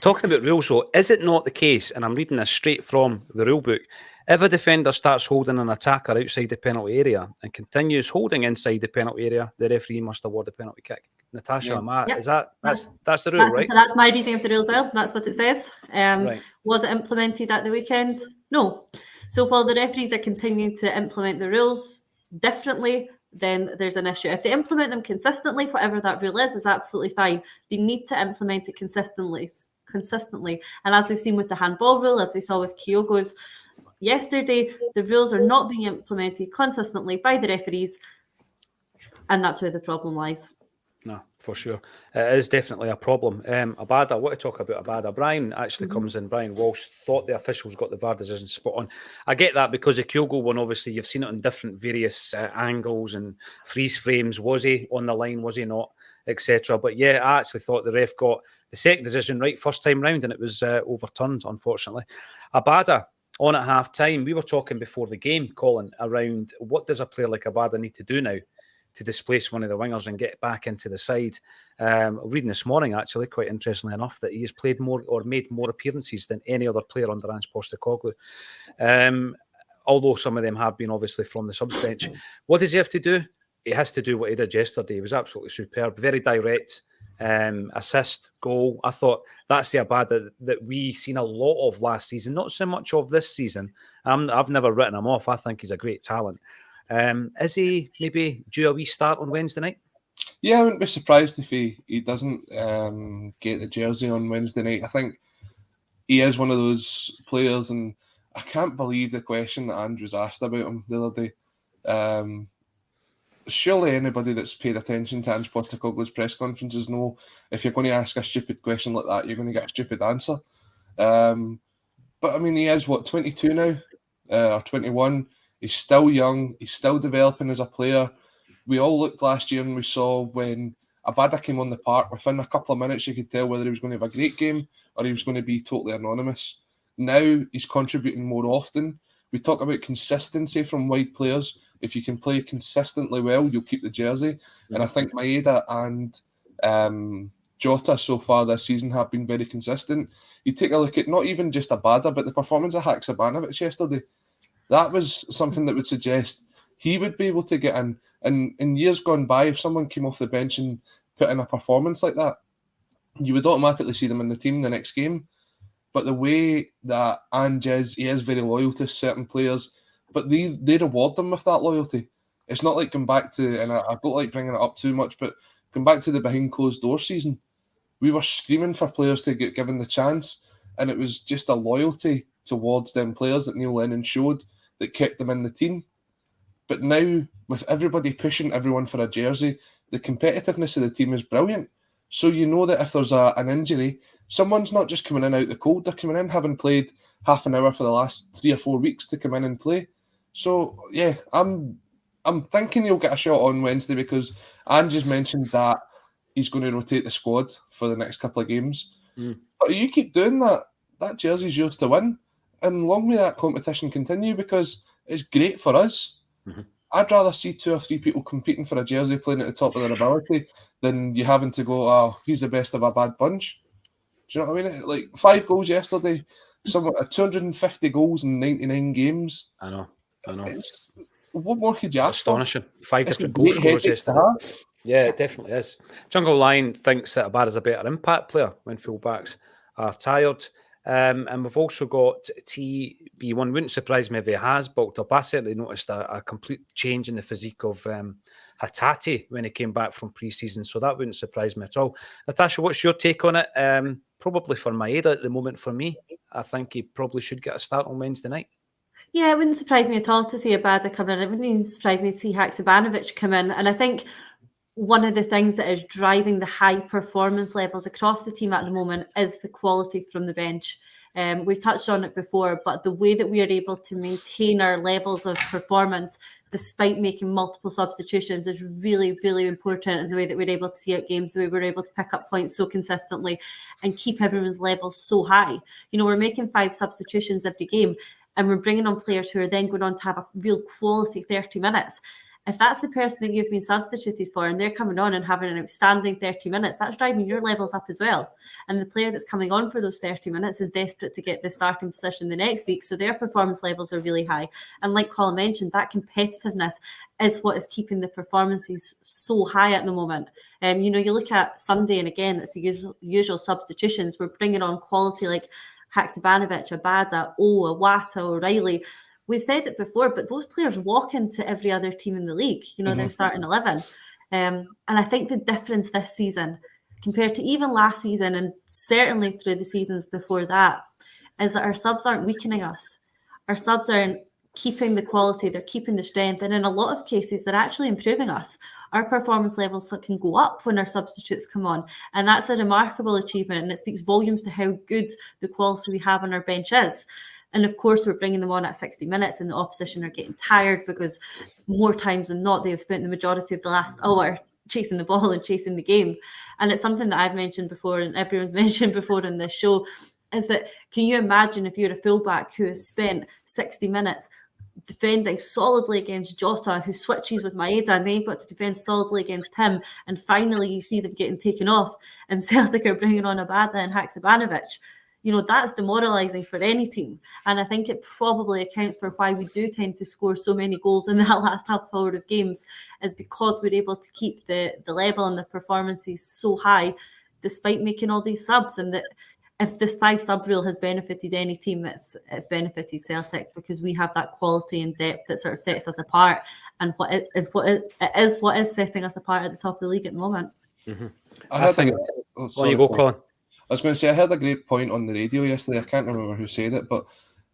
Talking about rules, though, is it not the case, and I'm reading this straight from the rule book, If a defender starts holding an attacker outside the penalty area and continues holding inside the penalty area, the referee must award a penalty kick. Natasha, is that's the rule, right? That's my reading of the rule as well. That's what it says. Right. Was it implemented at the weekend? No. So while the referees are continuing to implement the rules differently, then there's an issue. If they implement them consistently, whatever that rule is absolutely fine. They need to implement it consistently. And as we've seen with the handball rule, as we saw with Kyogo's yesterday, the rules are not being implemented consistently by the referees, and that's where the problem lies. No, for sure. It is definitely a problem. Abada, I want to talk about Abada. Brian actually comes in. Brian Walsh thought the officials got the VAR decision spot on. I get that because the Kyogo one, obviously, you've seen it on different various angles and freeze frames. Was he on the line? Was he not? Etc. But yeah, I actually thought the ref got the second decision right first time round and it was overturned, unfortunately. Abada, on at half-time, we were talking before the game, Colin, around what does a player like Abada need to do now to displace one of the wingers and get back into the side. Reading this morning, actually, quite interestingly enough, that he has played more or made more appearances than any other player under Ange Postecoglou. Although some of them have been obviously from the subs bench. What does he have to do? He has to do what he did yesterday. He was absolutely superb, very direct, assist, goal. I thought that's the Abada that we seen a lot of last season, not so much of this season. I've never written him off. I think he's a great talent. Is he maybe due a wee start on Wednesday night? Yeah, I wouldn't be surprised if he doesn't get the jersey on Wednesday night. I think he is one of those players, and I can't believe the question that Ange was asked about him the other day. Surely anybody that's paid attention to Ange Postecoglou's press conferences know if you're going to ask a stupid question like that, you're going to get a stupid answer. But I mean, he is, 22 now? Or 21? He's still young. He's still developing as a player. We all looked last year and we saw when Abada came on the park, within a couple of minutes you could tell whether he was going to have a great game or he was going to be totally anonymous. Now he's contributing more often. We talk about consistency from wide players. If you can play consistently well, you'll keep the jersey. And I think Maeda and Jota so far this season have been very consistent. You take a look at not even just Abada, but the performance of Haksabanovic yesterday. That was something that would suggest he would be able to get in. And in years gone by, if someone came off the bench and put in a performance like that, you would automatically see them in the team the next game. But the way that Ange is, he is very loyal to certain players, but they reward them with that loyalty. It's not like going back to, and I don't like bringing it up too much, but going back to the behind closed door season, we were screaming for players to get given the chance, and it was just a loyalty towards them players that Neil Lennon showed that kept them in the team. But now, with everybody pushing everyone for a jersey, the competitiveness of the team is brilliant. So you know that if there's an injury, someone's not just coming in out the cold, they're coming in having played half an hour for the last 3 or 4 weeks to come in and play. So, yeah, I'm thinking he'll get a shot on Wednesday because Ange has mentioned that he's going to rotate the squad for the next couple of games. But you keep doing that, that jersey's yours to win. And long may that competition continue because it's great for us. I'd rather see 2 or 3 people competing for a jersey playing at the top of their ability than you having to go, oh, he's the best of a bad bunch. Do you know what I mean? Like 5 goals yesterday, 250 goals in 99 games. I know. What more could you ask for? Astonishing. 5 different goal scorers yesterday. Yeah, it definitely is. Jungle Lion thinks that Abada's a better impact player when fullbacks are tired. And we've also got TB1. Wouldn't surprise me if he has bulked up. I certainly noticed a complete change in the physique of Hatate when he came back from pre-season, so that wouldn't surprise me at all. Natasha, what's your take on it? Probably for Maeda at the moment for me. I think he probably should get a start on Wednesday night. Yeah, it wouldn't surprise me at all to see Abada come in. It wouldn't even surprise me to see Haksabanovic come in. And I think one of the things that is driving the high performance levels across the team at the moment is the quality from the bench. We've touched on it before, but the way that we are able to maintain our levels of performance despite making multiple substitutions is really, really important in the way that we're able to see out games, the way we're able to pick up points so consistently and keep everyone's levels so high. You know, we're making 5 substitutions every game and we're bringing on players who are then going on to have a real quality 30 minutes. If that's the person that you've been substituted for and they're coming on and having an outstanding 30 minutes, that's driving your levels up as well. And the player that's coming on for those 30 minutes is desperate to get the starting position the next week, so their performance levels are really high. And like Colin mentioned, that competitiveness is what is keeping the performances so high at the moment. You look at Sunday, and again, it's the usual substitutions. We're bringing on quality like Haksabanovic, Abada, Wata, O'Reilly. We've said it before, but those players walk into every other team in the league. They're starting 11. And I think the difference this season, compared to even last season and certainly through the seasons before that, is that our subs aren't weakening us. Our subs aren't keeping the quality, they're keeping the strength. And in a lot of cases, they're actually improving us. Our performance levels can go up when our substitutes come on. And that's a remarkable achievement. And it speaks volumes to how good the quality we have on our bench is. And of course, we're bringing them on at 60 minutes and the opposition are getting tired because more times than not, they have spent the majority of the last hour chasing the ball and chasing the game. And it's something that I've mentioned before and everyone's mentioned before in this show, is that can you imagine if you're a fullback who has spent 60 minutes defending solidly against Jota, who switches with Maeda, and then you've got to defend solidly against him, and finally you see them getting taken off, and Celtic are bringing on Abada and Haksabanovic. That's demoralising for any team. And I think it probably accounts for why we do tend to score so many goals in that last half hour of games, is because we're able to keep the level and the performances so high despite making all these subs. And that if this 5-sub rule has benefited any team, it's benefited Celtic, because we have that quality and depth that sort of sets us apart, and what is setting us apart at the top of the league at the moment. Mm-hmm. You go, Colin. I was going to say, I heard a great point on the radio yesterday. I can't remember who said it, but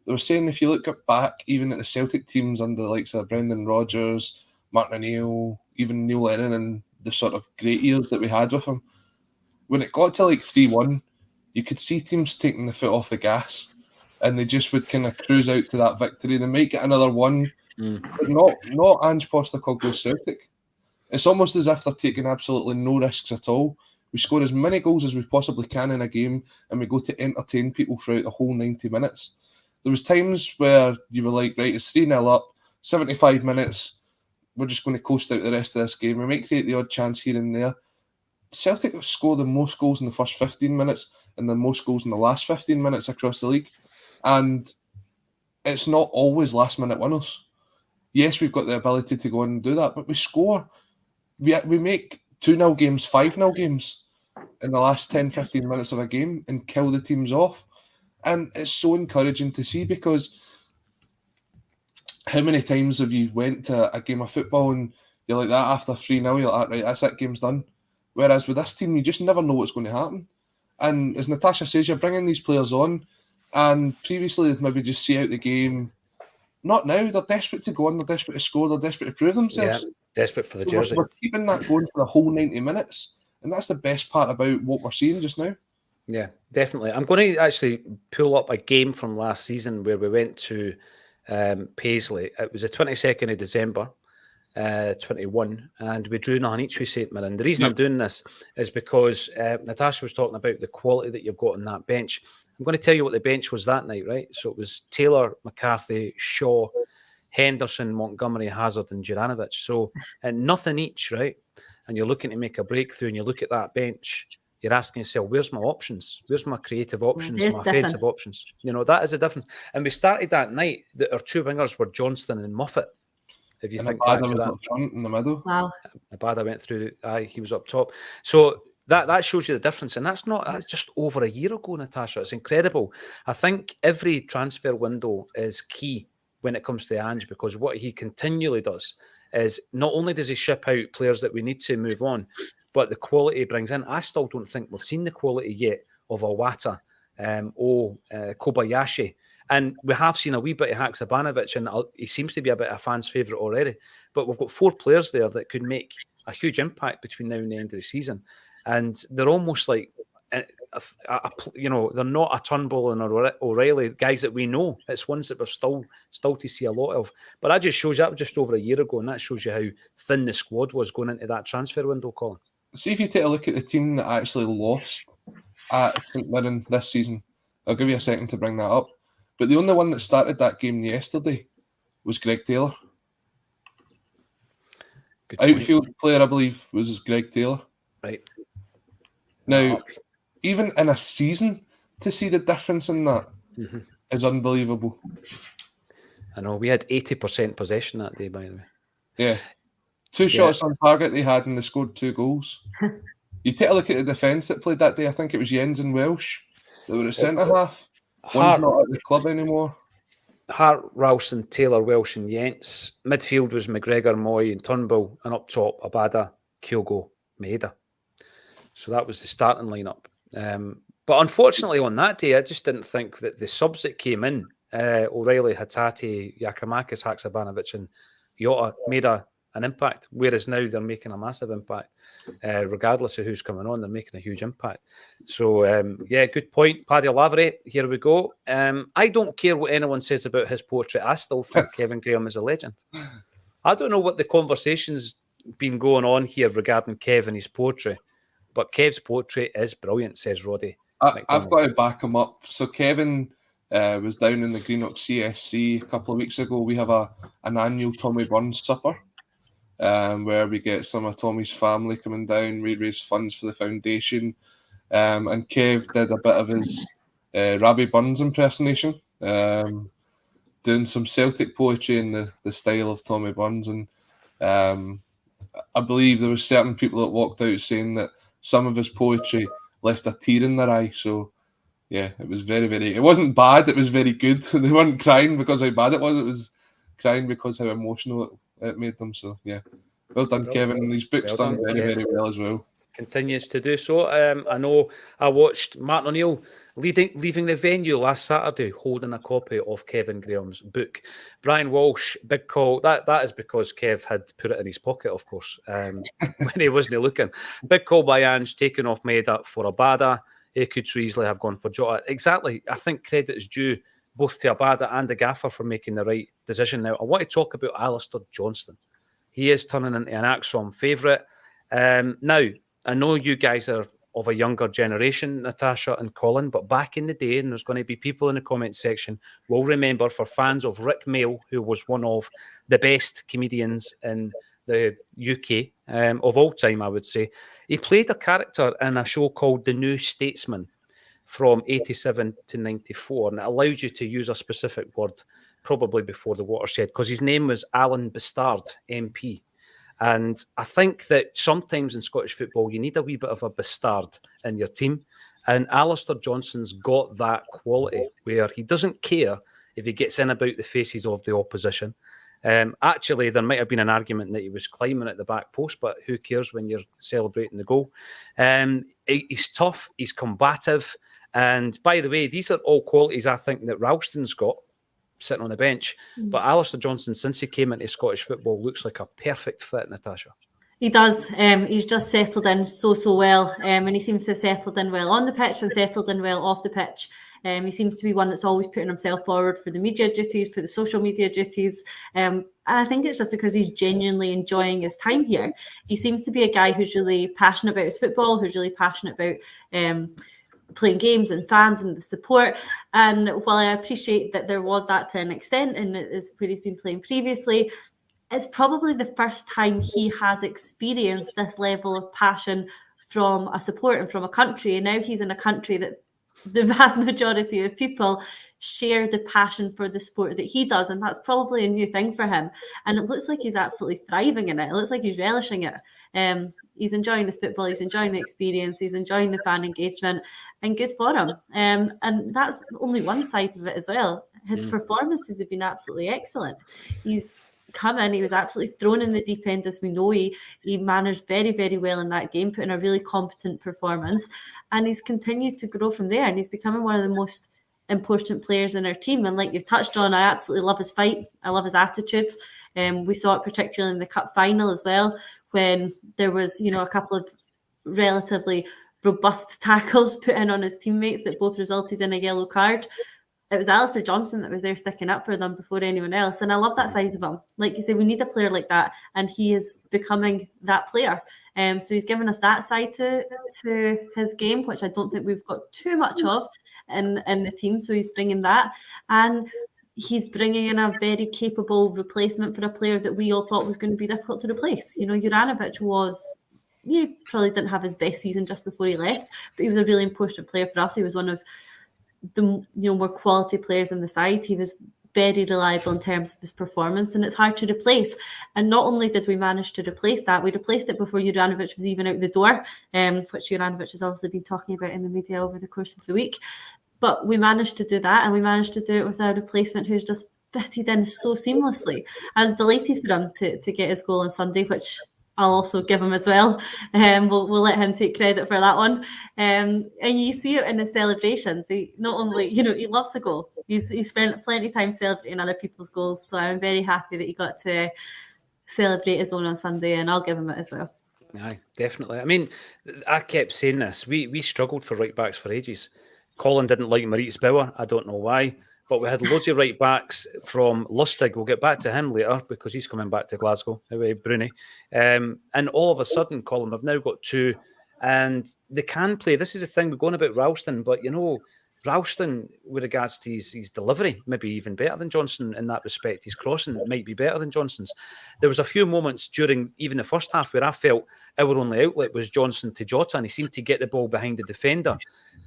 they were saying if you look back, even at the Celtic teams under the likes of Brendan Rodgers, Martin O'Neill, even Neil Lennon, and the sort of great years that we had with him, when it got to like 3-1, you could see teams taking the foot off the gas, and they just would kind of cruise out to that victory. They might get another one, but not Ange Postecoglou's Celtic. It's almost as if they're taking absolutely no risks at all. We score as many goals as we possibly can in a game, and we go to entertain people throughout the whole 90 minutes. There was times where you were like, right, it's 3-0 up, 75 minutes, we're just going to coast out the rest of this game. We might create the odd chance here and there. Celtic have scored the most goals in the first 15 minutes and the most goals in the last 15 minutes across the league. And it's not always last-minute winners. Yes, we've got the ability to go and do that, but we score. We make 2-0 games, 5-0 games in the last 10, 15 minutes of a game and kill the teams off. And it's so encouraging to see, because how many times have you went to a game of football and you're like that after 3-0, you're like, right, that's it, game's done. Whereas with this team, you just never know what's going to happen. And as Natasha says, you're bringing these players on, and previously they'd maybe just see out the game. Not now. They're desperate to go on, they're desperate to score, they're desperate to prove themselves. Yeah, desperate for the jersey. We're keeping that going for the whole 90 minutes. And that's the best part about what we're seeing just now. Yeah, definitely. I'm going to actually pull up a game from last season where we went to Paisley. It was the 22nd of December, 21, and we drew nothing each with St Mirren. The reason I'm doing this is because Natasha was talking about the quality that you've got on that bench. I'm going to tell you what the bench was that night, right? So it was Taylor, McCarthy, Shaw, Henderson, Montgomery, Hazard, and Juranovic. So nothing each, right? And you're looking to make a breakthrough, and you look at that bench, you're asking yourself, where's my options? Where's my creative options, my offensive options? That is a difference. And we started that night, our two wingers were Johnston and Muffet. If you think back to that. Up front in the middle. Wow. Abada went through, he was up top. So that shows you the difference. And that's just over a year ago, Natasha. It's incredible. I think every transfer window is key when it comes to Ange, because what he continually does is not only does he ship out players that we need to move on, but the quality he brings in. I still don't think we've seen the quality yet of Awata or Kobayashi. And we have seen a wee bit of Haksabanovic, and he seems to be a bit of a fan's favourite already. But we've got 4 players there that could make a huge impact between now and the end of the season. And they're almost like, they're not a Turnbull and O'Reilly, guys that we know. It's ones that we're still to see a lot of. But that just shows you, that was just over a year ago, and that shows you how thin the squad was going into that transfer window, Colin. See, if you take a look at the team that actually lost at St Mirren this season, I'll give you a second to bring that up. But the only one that started that game yesterday was Greg Taylor. Good point. Outfield player, I believe, was Greg Taylor. Right. Now, even in a season, to see the difference in that is unbelievable. I know. We had 80% possession that day, by the way. Yeah. 2 shots on target they had, and they scored 2 goals. You take a look at the defence that played that day. I think it was Jens and Welsh that were at centre-half. One's not at the club anymore. Hart, Ralston, Taylor, Welsh and Yents. Midfield was McGregor, Moy and Turnbull. And up top, Abada, Kyogo, Maeda. So that was the starting lineup. But unfortunately on that day, I just didn't think that the subs that came in, O'Reilly, Hatate, Giakoumakis, Haksabanovic and Jota made an impact. Whereas now they're making a massive impact. Regardless of who's coming on, they're making a huge impact. So, good point. Paddy Lavery, here we go. I don't care what anyone says about his portrait. I still think Kevin Graham is a legend. I don't know what the conversation's been going on here regarding Kev and his portrait, but Kev's portrait is brilliant, says Roddy. I've got to back him up. So Kevin was down in the Greenock CSC a couple of weeks ago. We have an annual Tommy Burns supper. Where we get some of Tommy's family coming down, we raise funds for the foundation, and Kev did a bit of his Robbie Burns impersonation, doing some Celtic poetry in the style of Tommy Burns, and I believe there were certain people that walked out saying that some of his poetry left a tear in their eye. So yeah, it was very, very, it wasn't bad, it was very good. They weren't crying because how bad it was crying because how emotional it made them. So yeah, well done, Kevin. And his book's done very, very well as well. Continues to do so. I know I watched Martin O'Neill leaving the venue last Saturday holding a copy of Kevin Graham's book. Brian Walsh, big call. That is because Kev had put it in his pocket, of course, when he wasn't looking. Big call by Ange, taking off Maeda for Abada. He could so easily have gone for Jota. Exactly. I think credit is due both to Abada and the gaffer for making the right decision. Now, I want to talk about Alistair Johnston. He is turning into an Acsom favourite. Now, I know you guys are of a younger generation, Natasha and Colin, but back in the day, and there's going to be people in the comment section will remember, for fans of Rick Mail, who was one of the best comedians in the UK of all time, I would say. He played a character in a show called The New Statesman from 87 to 94, and it allowed you to use a specific word, probably before the watershed, because his name was Alan Bastard, MP. And I think that sometimes in Scottish football, you need a wee bit of a bastard in your team. And Alistair Johnston's got that quality where he doesn't care if he gets in about the faces of the opposition. Actually, there might have been an argument that he was climbing at the back post, but who cares when you're celebrating the goal? He's tough, he's combative. And by the way, these are all qualities I think that Ralston's got sitting on the bench. But Alistair Johnston, since he came into Scottish football, looks like a perfect fit, Natasha. He does. He's just settled in so well. And he seems to have settled in well on the pitch and settled in well off the pitch. He seems to be one that's always putting himself forward for the media duties, for the social media duties. And I think it's just because he's genuinely enjoying his time here. He seems to be a guy who's really passionate about his football, who's really passionate about playing games and fans and the support. And while I appreciate that there was that to an extent and it's where he's been playing previously, it's probably the first time he has experienced this level of passion from a support and from a country. And now he's in a country that the vast majority of people share the passion for the sport that he does. And that's probably a new thing for him. And it looks like he's absolutely thriving in it. It looks like he's relishing it. He's enjoying his football. He's enjoying the experience. He's enjoying the fan engagement, and good for him. And that's only one side of it as well. His performances have been absolutely excellent. He's come in, he was absolutely thrown in the deep end, as we know. He managed very, very well in that game, put in a really competent performance, and he's continued to grow from there, and he's becoming one of the most important players in our team. And like you've touched on, I absolutely love his fight. I love his attitude. We saw it particularly in the cup final as well, when there was, a couple of relatively robust tackles put in on his teammates that both resulted in a yellow card. It was Alistair Johnston that was there sticking up for them before anyone else. And I love that side of him. Like you say, we need a player like that. And he is becoming that player. So he's given us that side to his game, which I don't think we've got too much of in the team. So he's bringing that. And he's bringing in a very capable replacement for a player that we all thought was going to be difficult to replace. You know, Juranovic he probably didn't have his best season just before he left, but he was a really important player for us. He was one of the more quality players in the side. He was very reliable in terms of his performance, and it's hard to replace. And not only did we manage to replace that, we replaced it before Juranovic was even out the door, which Juranovic has obviously been talking about in the media over the course of the week. But we managed to do that, and we managed to do it with a replacement who's just fitted in so seamlessly. I was delighted for him to get his goal on Sunday, which I'll also give him as well. We'll let him take credit for that one. And you see it in his celebrations. He not only, he loves a goal. He's spent plenty of time celebrating other people's goals. So I'm very happy that he got to celebrate his own on Sunday, and I'll give him it as well. Aye, definitely. I mean, I kept saying this. We struggled for right backs for ages. Colin didn't like Maurice Bauer. I don't know why. But we had loads of right backs from Lustig. We'll get back to him later because he's coming back to Glasgow, Bruni. And all of a sudden, Colin, we've now got two, and they can play. This is the thing, we're going about Ralston, but Ralston, with regards to his delivery, maybe even better than Johnston in that respect. His crossing might be better than Johnston's. There was a few moments during even the first half where I felt our only outlet was Johnston to Jota, and he seemed to get the ball behind the defender,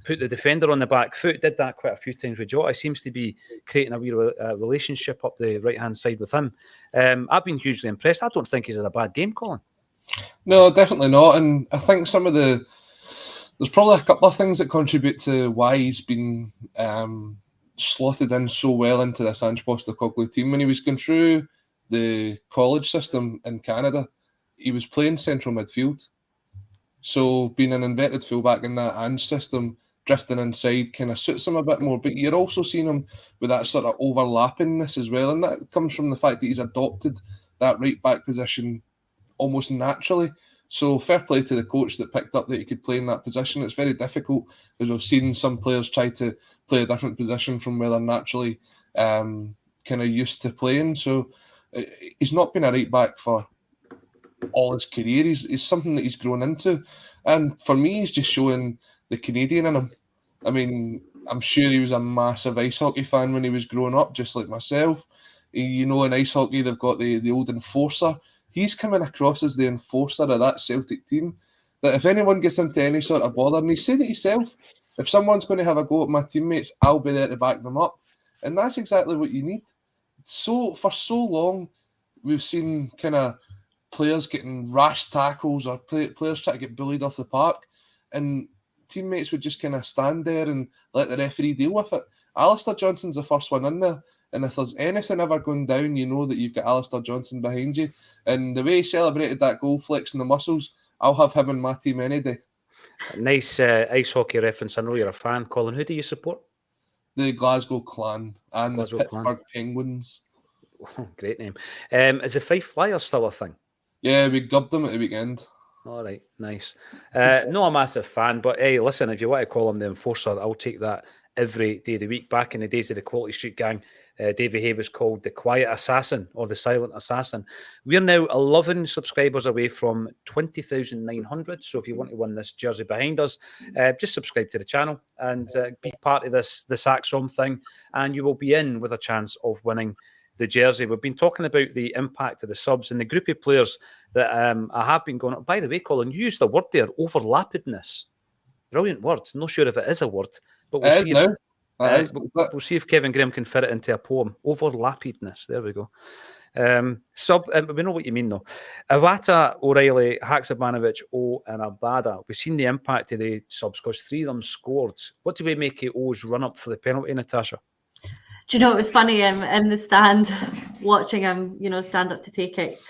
put the defender on the back foot. Did that quite a few times with Jota. He seems to be creating a wee relationship up the right-hand side with him. I've been hugely impressed. I don't think he's had a bad game, Colin. No, definitely not. And I think there's probably a couple of things that contribute to why he's been slotted in so well into this Ange Postecoglou team. When he was going through the college system in Canada, he was playing central midfield. So being an inverted fullback in that Ange system, drifting inside kind of suits him a bit more. But you're also seeing him with that sort of overlappingness as well. And that comes from the fact that he's adopted that right back position almost naturally. So fair play to the coach that picked up that he could play in that position. It's very difficult, as we've seen some players try to play a different position from where they're naturally kind of used to playing. So he's not been a right back for all his career. He's something that he's grown into. And for me, he's just showing the Canadian in him. I mean, I'm sure he was a massive ice hockey fan when he was growing up, just like myself. In ice hockey, they've got the old enforcer. He's coming across as the enforcer of that Celtic team. That if anyone gets into any sort of bother, and he said it himself, if someone's going to have a go at my teammates, I'll be there to back them up. And that's exactly what you need. So for so long, we've seen kind of players getting rash tackles or players trying to get bullied off the park, and teammates would just kind of stand there and let the referee deal with it. Alistair Johnston's the first one in there. And if there's anything ever going down, you know that you've got Alistair Johnston behind you. And the way he celebrated that goal, flexing the muscles, I'll have him in my team any day. Nice ice hockey reference. I know you're a fan, Colin. Who do you support? The Glasgow Clan and the Pittsburgh Penguins. Oh, great name. Is the Fife Flyers still a thing? Yeah, we gubbed them at the weekend. All right, nice. Not a massive fan, but hey, listen, if you want to call him the enforcer, I'll take that every day of the week. Back in the days of the Quality Street Gang, Davey Hay was called the Quiet Assassin or the Silent Assassin. We're now 11 subscribers away from 20,900. So if you want to win this jersey behind us, just subscribe to the channel and be part of this Acsom thing, and you will be in with a chance of winning the jersey. We've been talking about the impact of the subs and the group of players that I have been going up. By the way, Colin, you used the word there, overlappedness. Brilliant word. Not sure if it is a word, but we'll see if Kevin Graham can fit it into a poem. Overlappedness. There we go. We know what you mean though. Avata, O'Reilly, Haksabanovic, O and Abada. We've seen the impact of the subs because 3 of them scored. What do we make of O's run up for the penalty, Natasha? Do you know, it was funny in the stand, watching him, stand up to take it.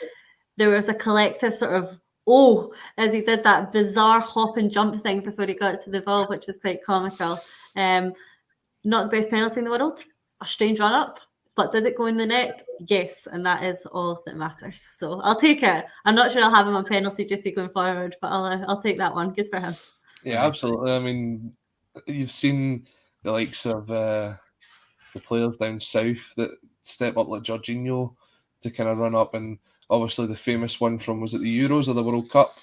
There was a collective sort of, as he did that bizarre hop and jump thing before he got to the ball, which was quite comical. Not the best penalty in the world, a strange run-up, but did it go in the net? Yes, and that is all that matters. So I'll take it. I'm not sure I'll have him on penalty duty going forward, but I'll take that one. Good for him. Yeah, absolutely. I mean, you've seen the likes of the players down south that step up like Jorginho to kind of run up, and obviously the famous one from, was it the Euros or the World Cup?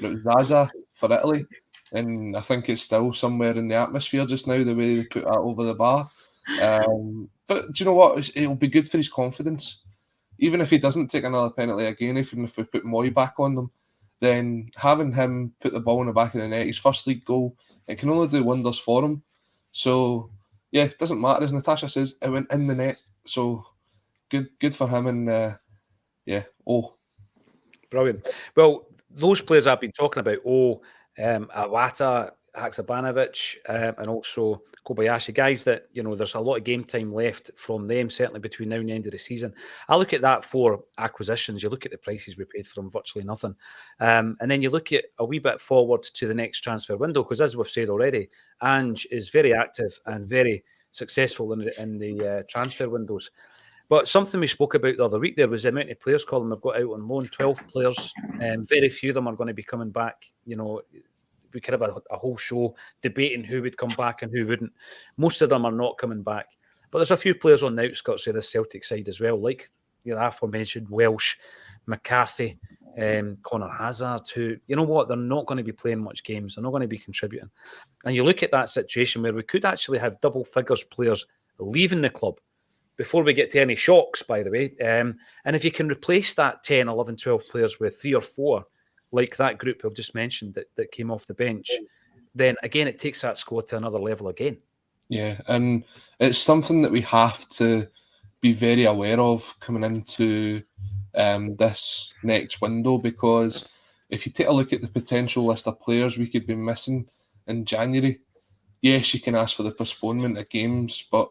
It was Zaza for Italy, and I think it's still somewhere in the atmosphere just now, the way they put that over the bar. But do you know what? It'll be good for his confidence. Even if he doesn't take another penalty again, even if we put Moy back on them, then having him put the ball in the back of the net, his first league goal, it can only do wonders for him. So, yeah, it doesn't matter. As Natasha says, it went in the net. So, good for him. And, Brilliant. Well, those players I've been talking about, Awata, Haksabanovic, and also Kobayashi, guys that, there's a lot of game time left from them, certainly between now and the end of the season. I look at that for acquisitions. You look at the prices we paid for them, virtually nothing. And then you look at a wee bit forward to the next transfer window, because as we've said already, Ange is very active and very successful in the transfer windows. But something we spoke about the other week there was the amount of players, Colin, they've got out on loan, 12 players. Very few of them are going to be coming back. We could have a whole show debating who would come back and who wouldn't. Most of them are not coming back. But there's a few players on the outskirts of the Celtic side as well, like the aforementioned Welsh, McCarthy, Connor Hazard, who, you know what, they're not going to be playing much games. They're not going to be contributing. And you look at that situation where we could actually have double figures players leaving the club before we get to any shocks, by the way. And if you can replace that 10, 11, 12 players with 3 or 4, like that group I've just mentioned that came off the bench, then again, it takes that squad to another level again. Yeah, and it's something that we have to be very aware of coming into this next window, because if you take a look at the potential list of players we could be missing in January, yes, you can ask for the postponement of games, but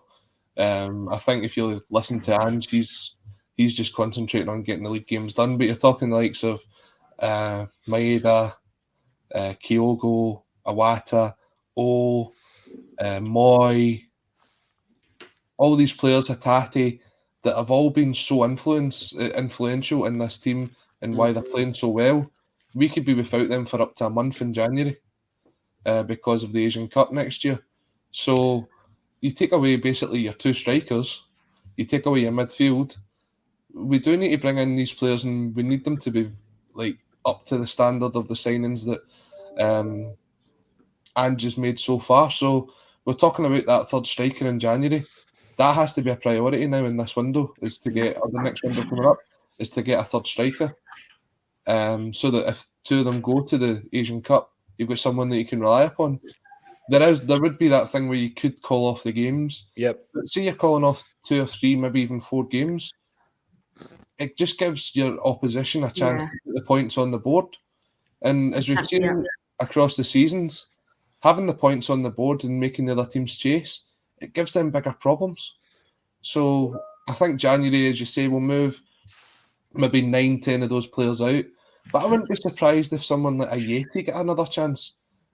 I think if you listen to Ange, he's just concentrating on getting the league games done. But you're talking the likes of Maeda, Kyogo, Awata, Moy, all these players, Hatate, that have all been so influential in this team and why they're playing so well. We could be without them for up to a month in January because of the Asian Cup next year. So you take away basically your 2 strikers, you take away your midfield. We do need to bring in these players, and we need them to be like up to the standard of the signings that Ange has made so far. So we're talking about that 3rd striker in January. That has to be a priority now in this window, or the next window coming up, is to get a 3rd striker. So that if 2 of them go to the Asian Cup, you've got someone that you can rely upon. There would be that thing where you could call off the games. Yep. But say you're calling off 2 or 3, maybe even 4 games, it just gives your opposition a chance to put the points on the board. And as we've seen across the seasons, having the points on the board and making the other teams chase, it gives them bigger problems. So I think January, as you say, will move maybe 9, 10 of those players out. But I wouldn't be surprised if someone like Ayeti get another chance,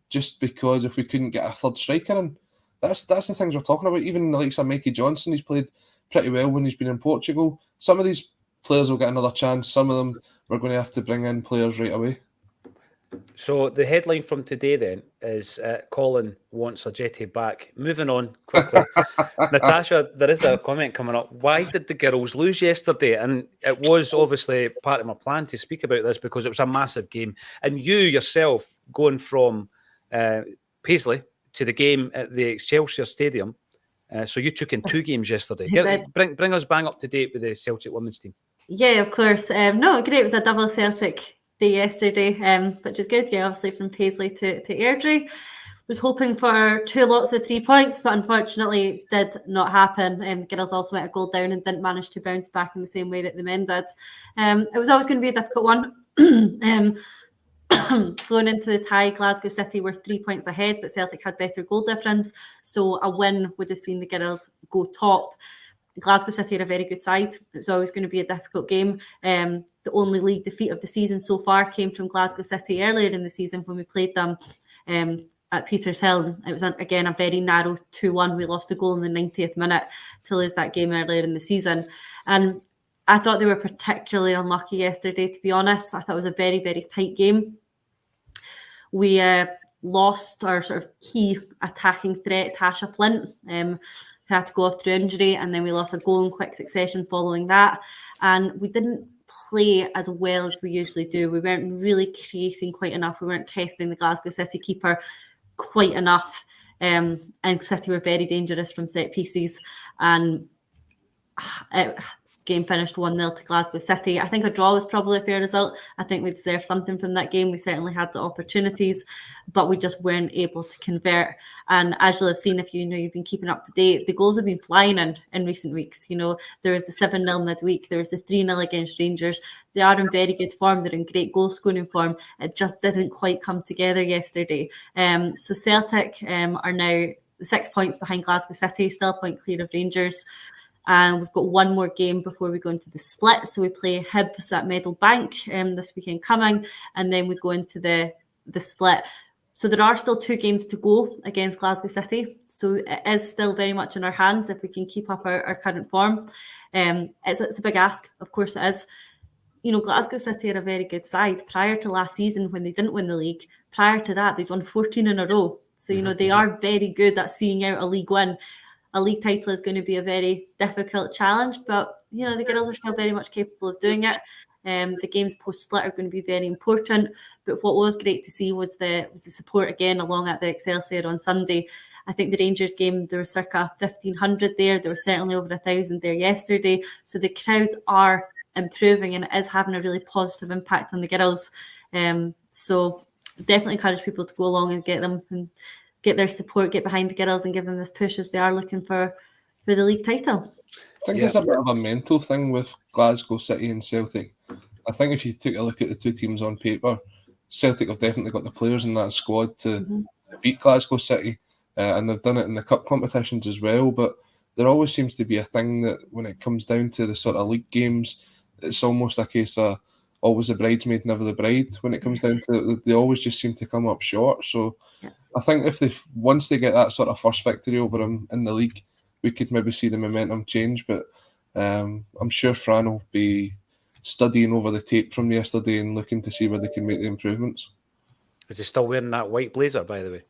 just because if we couldn't get a 3rd striker in. That's the things we're talking about. Even the likes of Mikey Johnston, he's played pretty well when he's been in Portugal. Some of these players will get another chance. Some of them we're going to have to bring in players right away. So the headline from today then is Colin wants Ajeti back. Moving on quickly. Natasha, there is a comment coming up. Why did the girls lose yesterday? And it was obviously part of my plan to speak about this because it was a massive game. And you yourself going from Paisley to the game at the Excelsior Stadium. So you took in 2 games yesterday. Bring us bang up to date with the Celtic women's team. Yeah, of course. No, great. It was a double Celtic day yesterday, which is good. Yeah, obviously from Paisley to Airdrie. Was hoping for 2 lots of 3 points, but unfortunately did not happen. The girls also went a goal down and didn't manage to bounce back in the same way that the men did. It was always going to be a difficult one. Going into the tie, Glasgow City were 3 points ahead, but Celtic had better goal difference, so a win would have seen the girls go top. Glasgow City are a very good side. It was always going to be a difficult game. The only league defeat of the season so far came from Glasgow City earlier in the season when we played them at Petershill. It was, again, a very narrow 2-1. We lost a goal in the 90th minute to lose that game earlier in the season. And I thought they were particularly unlucky yesterday, to be honest. I thought it was a very, very tight game. We lost our sort of key attacking threat, Tasha Flint, who had to go off through injury, and then we lost a goal in quick succession following that. And we didn't play as well as we usually do. We weren't really creating quite enough. We weren't testing the Glasgow City keeper quite enough. And City were very dangerous from set pieces, and game finished 1-0 to Glasgow City. I think a draw was probably a fair result. I think we deserved something from that game. We certainly had the opportunities, but we just weren't able to convert. And as you'll have seen, if you've been keeping up to date, the goals have been flying in recent weeks. There was the 7-0 midweek, there was the 3-0 against Rangers. They are in very good form. They're in great goal scoring form. It just didn't quite come together yesterday. So Celtic are now 6 points behind Glasgow City, still a point clear of Rangers. And we've got one more game before we go into the split. So we play Hibs at Meadowbank this weekend coming, and then we go into the split. So there are still 2 games to go against Glasgow City. So it is still very much in our hands if we can keep up our current form. It's a big ask, of course it is. Glasgow City are a very good side. Prior to last season, when they didn't win the league, prior to that, they'd won 14 in a row. So, they are very good at seeing out a league win. A league title is going to be a very difficult challenge, but the girls are still very much capable of doing it. The games post-split are going to be very important. But what was great to see was the support again along at the Excelsior on Sunday. I think the Rangers game, there was circa 1,500 there. There were certainly over 1,000 there yesterday. So the crowds are improving, and it is having a really positive impact on the girls. So definitely encourage people to go along and get them and get their support, get behind the girls and give them this push as they are looking for the league title. I think it's a bit of a mental thing with Glasgow City and Celtic. I think if you took a look at the 2 teams on paper, Celtic have definitely got the players in that squad to beat Glasgow City, and they've done it in the cup competitions as well. But there always seems to be a thing that when it comes down to the sort of league games, it's almost a case of always the bridesmaid, never the bride. When it comes down to it, they always just seem to come up short. So I think once they get that sort of first victory over them in the league, we could maybe see the momentum change. But I'm sure Fran will be studying over the tape from yesterday and looking to see where they can make the improvements. Is he still wearing that white blazer, by the way?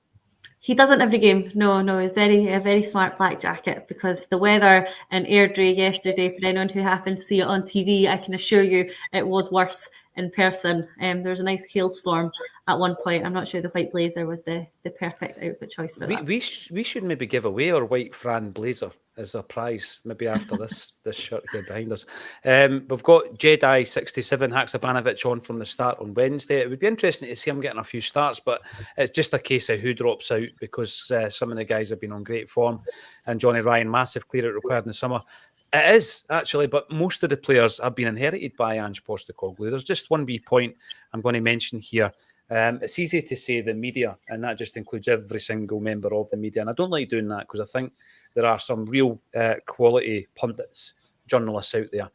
He doesn't every game. No, it's a very smart black jacket, because the weather in Airdrie yesterday, for anyone who happened to see it on TV, I can assure you it was worse in person. There was a nice hailstorm at one point. I'm not sure the white blazer was the perfect outfit choice for that. We should maybe give away our white Fran blazer as a prize, maybe after this shirt here behind us. We've got Jedi 67 Haksabanovic on from the start on Wednesday. It would be interesting to see him getting a few starts, but it's just a case of who drops out, because some of the guys have been on great form, and Johnny Ryan, massive clear out required in the summer. It is, actually, but most of the players have been inherited by Ange Postecoglou. There's just one wee point I'm going to mention here. It's easy to say the media, and that just includes every single member of the media. And I don't like doing that, because I think there are some real quality pundits, journalists out there.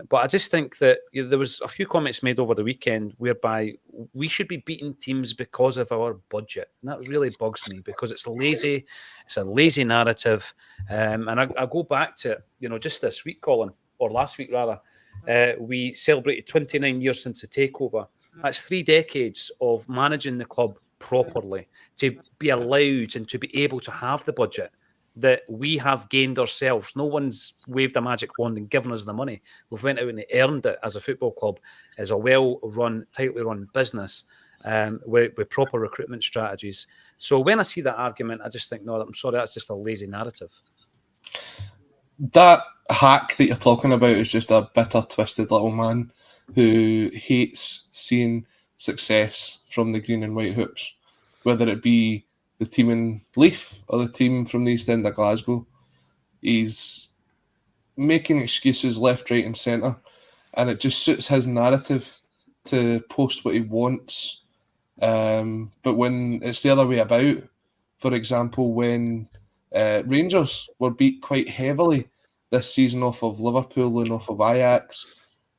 But I just think that there was a few comments made over the weekend whereby we should be beating teams because of our budget. And that really bugs me, because it's lazy. It's a lazy narrative. And I go back to, just this week, Colin, or last week rather, we celebrated 29 years since the takeover. That's 3 decades of managing the club properly, to be allowed and to be able to have the budget that we have gained ourselves. No one's waved a magic wand and given us the money. We've went out and earned it as a football club, as a well-run, tightly run business, with proper recruitment strategies. So when I see that argument, I just think, no, I'm sorry, that's just a lazy narrative. That hack that you're talking about is just a bitter, twisted little man who hates seeing success from the green and white hoops, whether it be the team in Leith or the team from the East End of Glasgow. He's making excuses left, right and centre, and it just suits his narrative to post what he wants. But when it's the other way about, for example, when Rangers were beat quite heavily this season off of Liverpool and off of Ajax,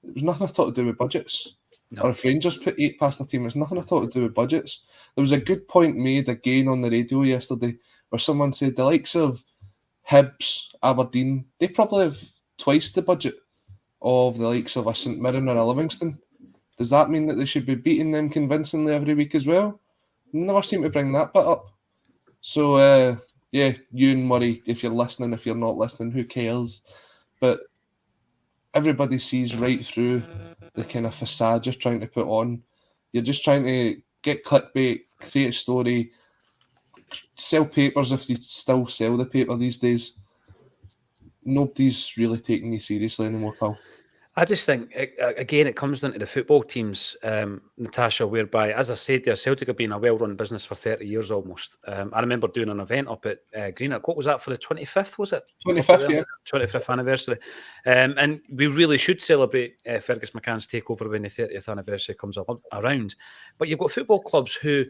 it was nothing at all to do with budgets. No. Or if Rangers put 8 past the team, it's nothing at all to do with budgets. There was a good point made again on the radio yesterday where someone said the likes of Hibs, Aberdeen, they probably have twice the budget of the likes of a St Mirren or a Livingston. Does that mean that they should be beating them convincingly every week as well? Never seem to bring that bit up. So, yeah, Ewan Murray, if you're listening, if you're not listening, who cares? But everybody sees right through the kind of facade you're trying to put on. You're just trying to get clickbait, create a story, sell papers if you still sell the paper these days. Nobody's really taking you seriously anymore, pal. I just think, again, it comes down to the football teams, Natasha, whereby, as I said there, Celtic have been a well-run business for 30 years almost. I remember doing an event up at Greenock. What was that, for the 25th, was it? 25th, yeah. 25th anniversary. And we really should celebrate Fergus McCann's takeover when the 30th anniversary comes around. But you've got football clubs who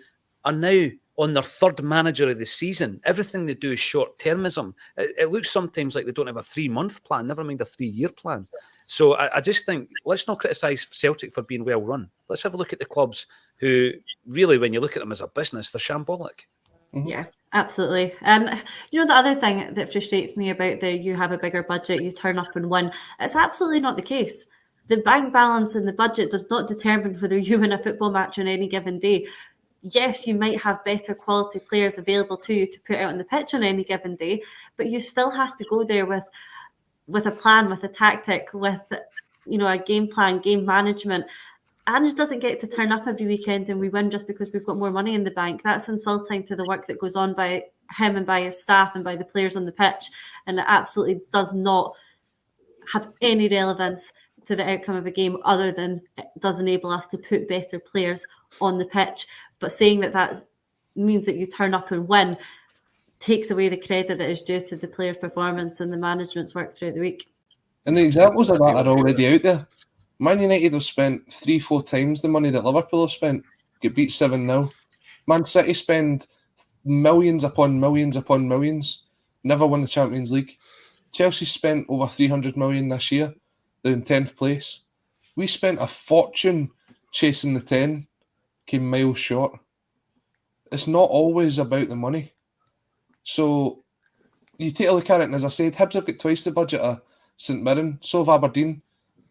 are now on their third manager of the season. Everything they do is short-termism. It looks sometimes like they don't have a 3-month plan, never mind a 3-year plan. So I just think, let's not criticise Celtic for being well-run. Let's have a look at the clubs who, really, when you look at them as a business, they're shambolic. Mm-hmm. Yeah, absolutely. And the other thing that frustrates me about you have a bigger budget, you turn up and win, it's absolutely not the case. The bank balance and the budget does not determine whether you win a football match on any given day. Yes, you might have better quality players available to you to put out on the pitch on any given day, but you still have to go there with a plan, with a tactic, with a game plan, game management. Ange doesn't get to turn up every weekend and we win just because we've got more money in the bank. That's insulting to the work that goes on by him and by his staff and by the players on the pitch, and it absolutely does not have any relevance to the outcome of a game other than it does enable us to put better players on the pitch. But saying that means that you turn up and win takes away the credit that is due to the player's performance and the management's work throughout the week. And the examples of that are already out there. Man United have spent 3-4 times the money that Liverpool have spent, get beat 7-0. Man City spend millions upon millions upon millions, never won the Champions League. Chelsea spent over 300 million this year. They're in 10th place. We spent a fortune chasing the 10, came miles short. It's not always about the money. So you take a look at it, and as I said, Hibs have got twice the budget of St Mirren, so have Aberdeen.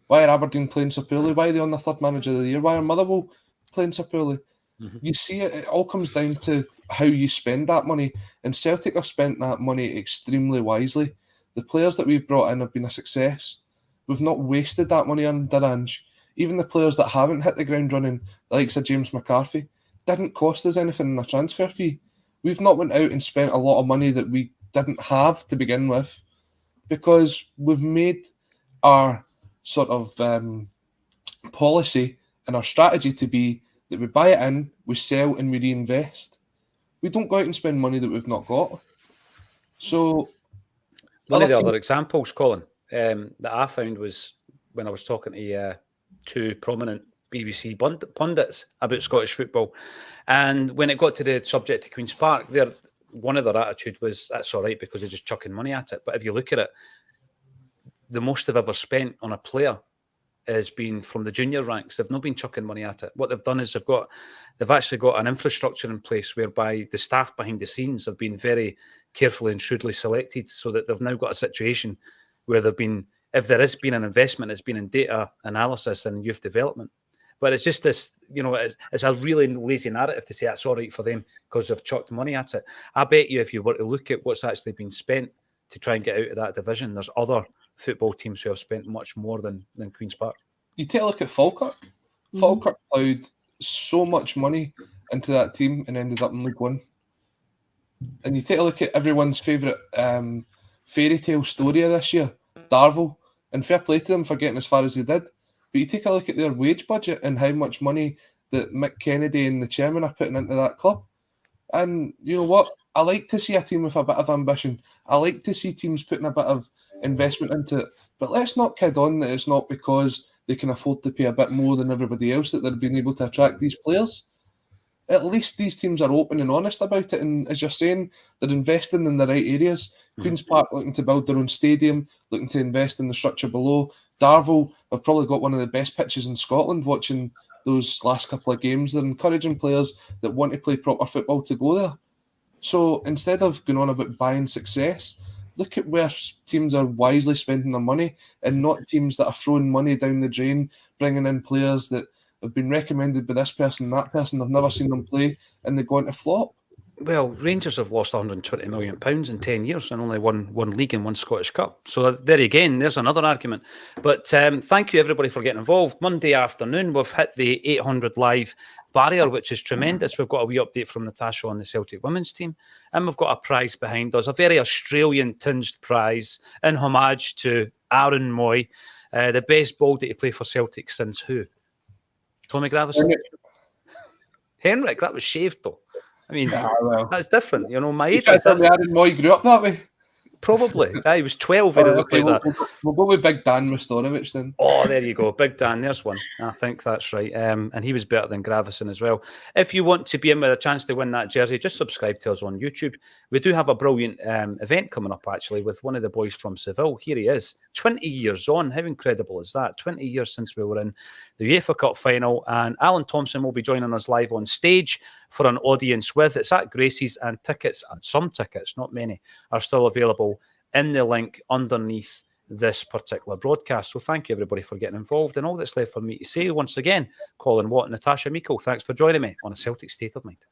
Why are Aberdeen playing so poorly? Why are they on the third manager of the year? Why are Motherwell playing so poorly? Mm-hmm. You see it all comes down to how you spend that money, and Celtic have spent that money extremely wisely. The players that we've brought in have been a success. We've not wasted that money under Ange. Even the players that haven't hit the ground running, the likes of James McCarthy, didn't cost us anything in a transfer fee. We've not went out and spent a lot of money that we didn't have to begin with, because we've made our sort of policy and our strategy to be that we buy it in, we sell and we reinvest. We don't go out and spend money that we've not got. So one of the other examples, Colin, that I found was when I was talking to two prominent BBC pundits about Scottish football, and when it got to the subject of Queen's Park, one of their attitude was, that's all right because they're just chucking money at it. But if you look at it, the most they've ever spent on a player has been from the junior ranks. They've not been chucking money at it. What they've done is they've actually got an infrastructure in place whereby the staff behind the scenes have been very carefully and shrewdly selected, so that they've now got a situation where if there has been an investment, it's been in data analysis and youth development. But it's just this, it's a really lazy narrative to say that's all right for them because they've chucked money at it. I bet you if you were to look at what's actually been spent to try and get out of that division, there's other football teams who have spent much more than Queen's Park. You take a look at Falkirk. Mm-hmm. Falkirk plowed so much money into that team and ended up in League One. And you take a look at everyone's favourite fairy tale story of this year, Darvel, and fair play to them for getting as far as they did. But you take a look at their wage budget and how much money that Mick Kennedy and the chairman are putting into that club. And you know what? I like to see a team with a bit of ambition. I like to see teams putting a bit of investment into it. But let's not kid on that it's not because they can afford to pay a bit more than everybody else that they're being able to attract these players. At least these teams are open and honest about it. And as you're saying, they're investing in the right areas. Mm-hmm. Queen's Park looking to build their own stadium, looking to invest in the structure below. Darvel have probably got one of the best pitches in Scotland. Watching those last couple of games, they're encouraging players that want to play proper football to go there. So instead of going on about buying success, look at where teams are wisely spending their money and not teams that are throwing money down the drain, bringing in players that have been recommended by this person and that person, they've never seen them play, and they go on to flop. Well, Rangers have lost £120 million in 10 years and only won one league and one Scottish Cup. So there again, there's another argument. But thank you, everybody, for getting involved. Monday afternoon, we've hit the 800 live barrier, which is tremendous. We've got a wee update from Natasha on the Celtic women's team, and we've got a prize behind us, a very Australian-tinged prize in homage to Aaron Moy, the best baldy to play for Celtic since who? Tommy Gravison? Henrik, that was shaved though. I mean, that's different. You know, my age was this. Aaron Moy grew up that way. Probably. He was 12 when he looked like that. We'll go with Big Dan Restorovich then. Oh, there you go. Big Dan, there's one. I think that's right. And he was better than Gravison as well. If you want to be in with a chance to win that jersey, just subscribe to us on YouTube. We do have a brilliant event coming up, actually, with one of the boys from Seville. Here he is, 20 years on. How incredible is that? 20 years since we were in the UEFA Cup final. And Alan Thompson will be joining us live on stage for an audience with. It's at Gracie's, and tickets, and some tickets, not many, are still available in the link underneath this particular broadcast. So thank you, everybody, for getting involved. And all that's left for me to say, once again, Colin Watt, Natasha Meikle, thanks for joining me on A Celtic State of Mind.